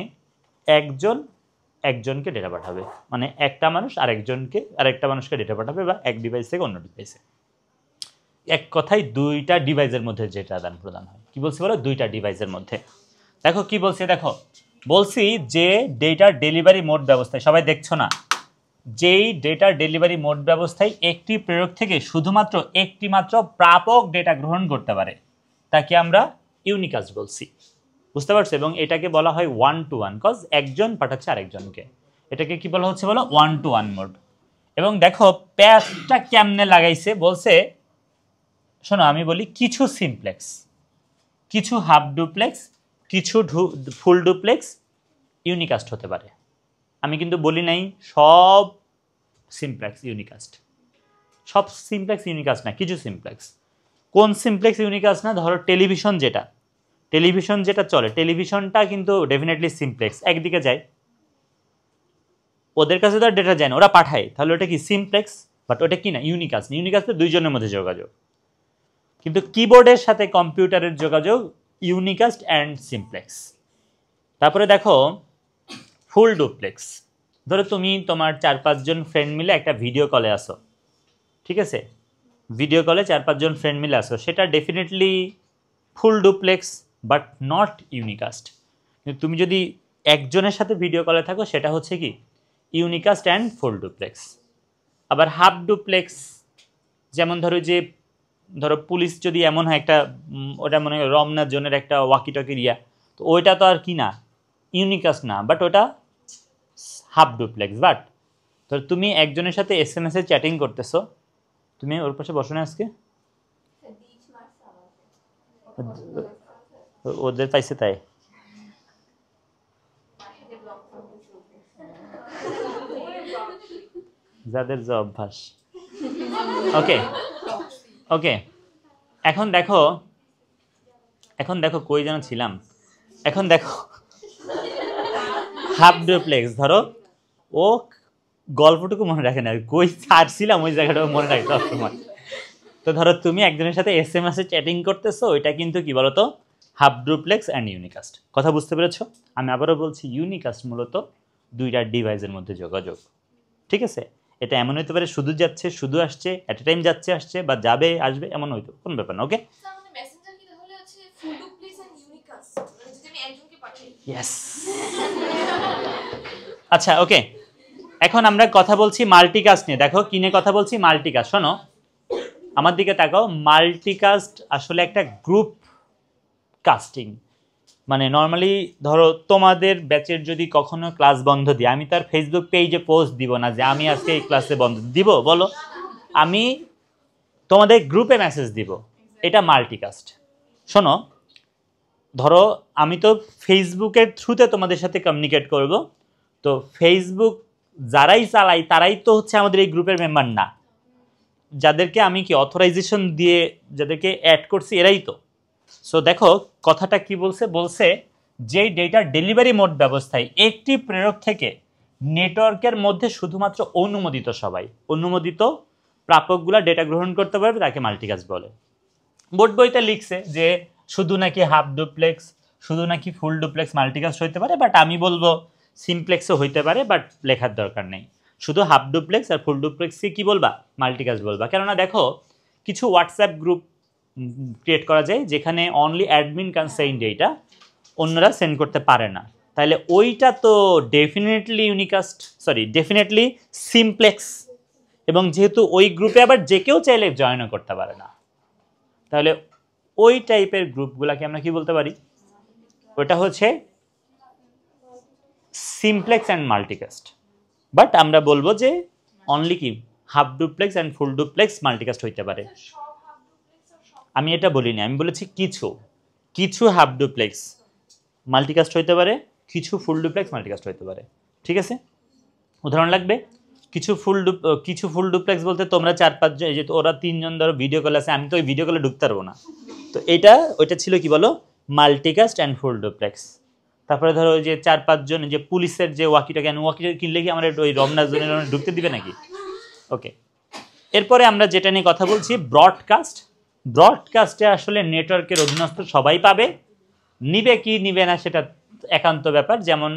একজনকে ডেটা পাঠাবে, মানে একটা মানুষ আরেকটা মানুষকে ডেটা পাঠাবে, বা এক ডিভাইস থেকে অন্য ডিভাইসে, এক কথায় 2টা ডিভাইসের মধ্যে যেটা আদান প্রদান হয়। কি বলছি বলো? 2টা ডিভাইসের মধ্যে। দেখো কি বলছি, দেখো বলছি যে ডেটা ডেলিভারি মোড ব্যবস্থায়, সবাই দেখছো না, যেই ডেটা ডেলিভারি মোড ব্যবস্থায় একটি প্রেরক থেকে শুধুমাত্র একটি মাত্র প্রাপক ডেটা গ্রহণ করতে পারে তাকে আমরা ইউনিকাস্ট বলছি, বুঝতে পারছো? এবং এটাকে বলা হয় 1-to-1, কজ একজন পাঠাচ্ছে আরেকজনকে। এটাকে কি বলা হচ্ছে বলো? 1-to-1 mode. এবং দেখো প্যাচটা কেমনে লাগাইছে, বলছে শোনো আমি বলি, কিছু সিমপ্লেক্স, কিছু হাফ ডুপ্লেক্স, কিছু ফুল ডুপ্লেক্স ইউনিকাস্ট হতে পারে। আমি কিন্তু বলি নাই সব সিমপ্লেক্স ইউনিকাস্ট, সব সিমপ্লেক্স ইউনিকাস্ট না, কিছু সিমপ্লেক্স। কোন সিমপ্লেক্স ইউনিকাস্ট না? ধরো টেলিভিশন যেটা চলে, টেলিভিশনটা কিন্তু ডেফিনেটলি সিমপ্লেক্স, একদিকে যায়, ওদের কাছে তো ডেটা যায় না, ওরা পাঠায়, তাহলে ওটা কি? সিমপ্লেক্স। বাট ওটা কি না? ইউনিকাস্ট। ইউনিকাস্ট 2 জনের মধ্যে যোগাযোগ, কিন্তু কিবোর্ডের সাথে কম্পিউটারের যোগাযোগ ইউনিকাস্ট অ্যান্ড সিমপ্লেক্স। তারপরে দেখো ফুল ডুপ্লেক্স। ধরো তুমি তোমার 4-5 জন ফ্রেন্ড মিলে একটা ভিডিও কলে আসো, ঠিক আছে? ভিডিও কলে 4-5 জন ফ্রেন্ড মিলে আসো, সেটা definitely full duplex but not unicast. কিন্তু তুমি যদি একজনের সাথে ভিডিও কলে থাকো সেটা হচ্ছে কি? Unicast and full duplex. আবার হাফ ডুপ্লেক্স, যেমন ধরো পুলিশ যদি এমন হয় একটা, ওটা মনে হয় রমনা জোনের একটা ওয়াকি টকি এরিয়া, তো ওইটা তো আর কি না? ইউনিকাস্ট না, বাট ওটা হাফ ডুপ্লেক্স। বাট ধর তুমি একজনের সাথে SMS-এ চ্যাটিং করতেছো, তুমি ওর পাশে বসো না আজকে, ওদের পাইছে তাই যাদের যে অভ্যাস। ওকে এখন দেখো কই যেন ছিলাম। এখন দেখো হাফ ডুপ্লেক্স ধরো ও গল্পটুকু মনে রাখে না, কই ছাড়ছিলাম ওই জায়গাটা মনে রাখতে সবসময়। তো ধরো তুমি একজনের সাথে SMS এ চ্যাটিং করতেছো, ওইটা কিন্তু কি বলতো হাফ ডুপ্লেক্স অ্যান্ড ইউনিকাস্ট। কথা বুঝতে পেরেছো? আমি আবারও বলছি, ইউনিকাস্ট মূলত দুইটা ডিভাইসের মধ্যে যোগাযোগ, ঠিক আছে? এটা এমন হইতে পারে শুধু যাচ্ছে শুধু আসছে, এট এ টাইম যাচ্ছে আসছে, বা যাবে আসবে, এমন হইতো কোনো ব্যাপার না। ওকে, ইয়েস। আচ্ছা ওকে, এখন আমরা কথা বলছি মাল্টিকাস্ট নিয়ে। দেখো কি নিয়ে কথা বলছি, মাল্টিকাস্ট। শোনো আমার দিকে তাকাও, মাল্টিকাস্ট আসলে একটা গ্রুপ কাস্টিং। মানে নর্মালি ধরো তোমাদের ব্যাচের যদি কখনো ক্লাস বন্ধ দিই, আমি তার ফেসবুক পেজে পোস্ট দিব না যে আমি আজকে এই ক্লাসে বন্ধ দিব, বলো? আমি তোমাদের গ্রুপে মেসেজ দিব, এটা মাল্টিকাস্ট। শোনো ধরো আমি তো ফেসবুকের থ্রুতে তোমাদের সাথে কমিউনিকেট করব, তো ফেসবুক যারাই চালাই তারাই তো হচ্ছে আমাদের এই গ্রুপের মেম্বার না। যাদেরকে আমি কি অথরাইজেশন দিয়ে যাদেরকে অ্যাড করছি এরাই তো। সো দেখো কথাটা কি বলছে, বলছে যেই ডেটা ডেলিভারি মোড ব্যবস্থায় একটি প্রেরক থেকে নেটওয়ার্কের মধ্যে শুধুমাত্র অনুমোদিত সবাই, অনুমোদিত প্রাপকগুলা ডেটা গ্রহণ করতে পারবে, তাকে মাল্টিকাস্ট বলে। বোর্ড বইতে লিখছে যে শুধু নাকি হাফ ডুপ্লেক্স, শুধু নাকি ফুল ডুপ্লেক্স মাল্টিকাস্ট হইতে পারে, বাট আমি বলবো সিমপ্লেক্সও হইতে পারে, বাট লেখার দরকার নেই। শুধু হাফ ডুপ্লেক্স আর ফুল ডুপ্লেক্সকে কি বলবা, মাল্টিকাস্ট বলবা। কেননা দেখো কিছু হোয়াটসঅ্যাপ গ্রুপ ক্রিয়েট করা যায় যেখানে only admin can send data, অন্যরা সেন্ড করতে পারে না, তাহলে ওইটা তো definitely unicast, sorry definitely simplex. এবং যেহেতু ওই গ্রুপে আবার যে কেউ চাইলে জয়েনও করতে পারে না, তাহলে ওই টাইপের গ্রুপগুলোকে আমরা কি বলতে পারি, ওটা হচ্ছে সিমপ্লেক্স অ্যান্ড মাল্টিকাস্ট। বাট আমরা বলবো যে অনলি কি half duplex and full duplex multicast হইতে পারে। আমি এটা বলিনি, আমি বলেছি কিছু কিছু হাফ ডুপ্লেক্স মাল্টিকাস্ট হইতে পারে, কিছু ফুল ডুপ্লেক্স মাল্টিকাস্ট হইতে পারে, ঠিক আছে? উদাহরণ লাগবে? কিছু ফুল ডুপ্লেক্স বলতে তোমরা 4-5 জন, যে ওরা 3 জন ধরো ভিডিও কল আছে, আমি তো ওই ভিডিও কলে ঢুকতে পারবো না, তো ওইটা ছিল কি বলো, মাল্টিকাস্ট অ্যান্ড ফুল ডুপ্লেক্স। তারপরে ধরো ওই যে 4-5 জন যে পুলিশের যে ওয়াকিটা, কেন ওয়াকিটা কিনলে কি আমার ওই রমনা জোনের ঢুকতে দিবে নাকি? ওকে, এরপরে আমরা যেটা নিয়ে কথা বলছি ব্রডকাস্ট। ব্রডকাস্টে আসলে নেটওয়ার্কের অধীনস্থ সবাই পাবে, নিবে কি নিবে না সেটা একান্ত ব্যাপার। যেমন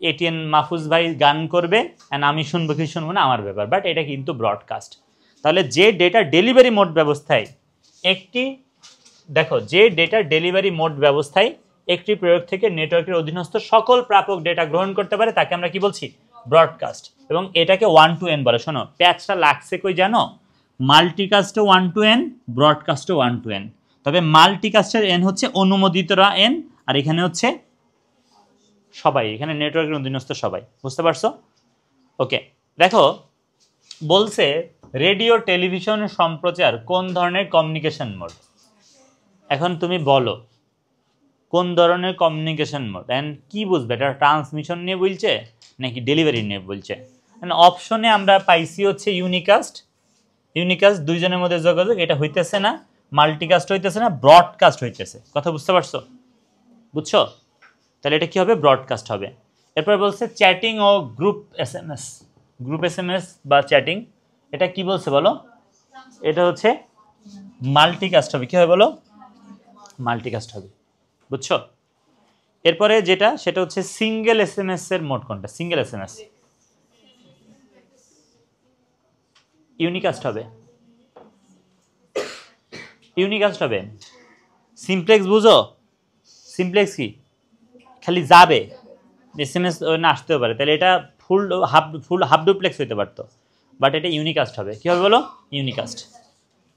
এটিএন মাহফুজ ভাই গান করবে অ্যান্ড আমি শুনবো কি শুনবো না আমার ব্যাপার, বাট এটা কিন্তু ব্রডকাস্ট। তাহলে যে ডেটা ডেলিভারি মোড ব্যবস্থায় একটি, দেখো যে ডেটা ডেলিভারি মোড ব্যবস্থায় একটি প্রয়োগ থেকে নেটওয়ার্কের অধীনস্থ সকল প্রাপক ডেটা গ্রহণ করতে পারে তাকে আমরা কি বলছি, ব্রডকাস্ট। এবং এটাকে 1 to n বলে। শোনো প্যাচটা লাগছে কই জানো, মাল্টিকাস্টও 1 to n, ব্রডকাস্টও 1 to n। তবে মাল্টিকাস্টের n হচ্ছে অনুমোদিতরা n, আর এখানে হচ্ছে সবাই, এখানে নেটওয়ার্কের অধীনস্থ সবাই। বুঝতে পারছো? ওকে, দেখো বলছে রেডিও টেলিভিশন সম্প্রচার কোন ধরনের কমিউনিকেশন মোড। এখন তুমি বলো কোন ধরনের কমিউনিকেশন মোড, অ্যান্ড কি বুঝবে, এটা ট্রান্সমিশন নিয়ে বলছে নাকি ডেলিভারি নিয়ে বলছে? অপশনে আমরা পাইছি হচ্ছে ইউনিকাস্ট, ইউনিকাস্ট দুইজনের মধ্যে যোগাযোগ, এটা হইতেছে না। মাল্টিকাস্ট হইতেছে না, ব্রডকাস্ট হইতেছে। কথা বুঝতে পারছো? বুঝছো? তাহলে এটা কি হবে, ব্রডকাস্ট হবে। এরপর বলছে চ্যাটিং ও গ্রুপ SMS, গ্রুপ SMS বা চ্যাটিং, এটা কি বলছে বলো, এটা হচ্ছে মাল্টিকাস্ট হবে। কি হবে বলো, মাল্টিকাস্ট হবে। বুঝছো? এরপরে যেটা সেটা হচ্ছে সিঙ্গেল SMS এর মোড কোনটা, সিঙ্গেল SMS, ইউনিকাস্ট হবে, ইউনিকাস্ট হবে। সিমপ্লেক্স বুঝো, সিমপ্লেক্স কি খালি যাবে, SMS না আসতেও পারে, তাহলে এটা হাফ ডুপ্লেক্স হইতে পারতো, বাট এটা ইউনিকাস্ট হবে। কি হবে বলো, ইউনিকাস্ট।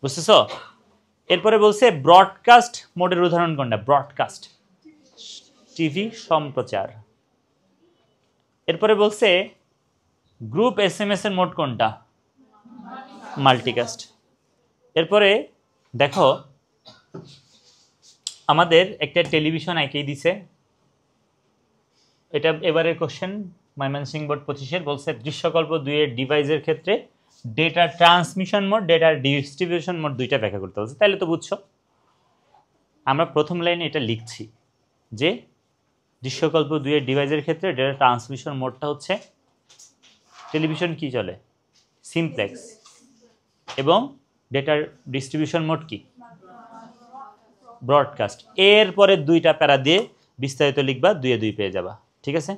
বুঝতেছো? এরপরে বলছে ব্রডকাস্ট মোডের উদাহরণ কোনটা, ব্রডকাস্ট টিভি সম্প্রচার। এরপরে বলছে গ্রুপ SMS এর মোড কোনটা, মাল্টিকাস্ট। এরপরে দেখো আমাদের একটা টেলিভিশন এঁকেই দিছে, এটা এবারের কোশ্চেন ময়মনসিংহ বোর্ড 25-এর। বলছে দৃশ্যকল্প 2-এর ডিভাইসের ক্ষেত্রে data transmission mode, data distribution mode দুইটা ব্যাখ্যা করতে বলছে। তাহলে তো বুঝছো, আমরা প্রথম লাইনে এটা লিখছি যে দৃশ্যকল্প 2 এর ডিভাইসের ক্ষেত্রে ডেটা ট্রান্সমিশন মোডটা হচ্ছে টেলিভিশন কি চলে সিমপ্লেক্স এবং ডেটার ডিস্ট্রিবিউশন মোড কি ব্রডকাস্ট। এরপরে 2টা প্যারা দিয়ে বিস্তারিত লিখবা 2 এ 2 পেয়ে যাবা, ঠিক আছে?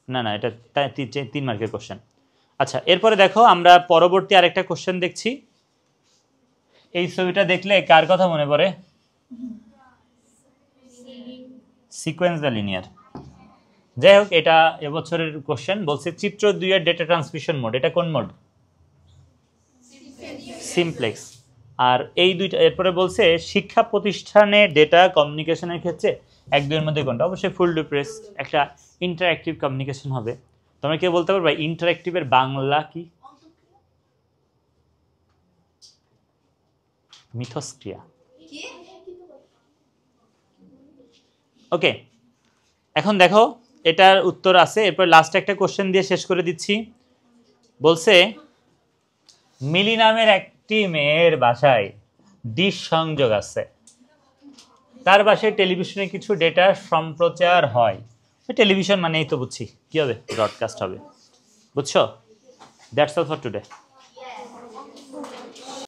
না এটা 3 মার্কের কোশ্চেন। আচ্ছা, এরপরে দেখো আমরা পরবর্তী আরেকটা কোশ্চেন দেখছি। এই ছবিটা দেখলে কার কথা মনে পড়ে? Sequence the linear. যাই হোক, এটা এবছরের কোশ্চেন বলছে চিত্র 2 এর ডেটা ট্রান্সমিশন মোড, এটা কোন মোড? সিমপ্লেক্স। আর এই দুইটা এরপরে বলছে শিক্ষা প্রতিষ্ঠানে ডেটা কমিউনিকেশনের ক্ষেত্রে 1-2 এর মধ্যে কোনটা? অবশ্যই ফুল ডুপ্রেস, একটা ইন্টারঅ্যাক্টিভ কমিউনিকেশন হবে। তোমরা কি বলতে পারবে ইন্টারঅ্যাক্টিভের বাংলা কি? মিথস্ক্রিয়া। ওকে, এখন দেখো এটার উত্তর আছে। এরপর লাস্ট একটা কোশ্চেন দিয়ে শেষ করে দিচ্ছি। বলছে মিলি নামের একটি মেয়ের বাসায় ডিশ সংযোগ আছে, তার বাসায় টেলিভিশনে কিছু ডেটা সম্প্রচার হয়। টেলিভিশন মানেই তো বুঝছি কি হবে, ব্রডকাস্ট হবে। বুঝছো? That's all for today.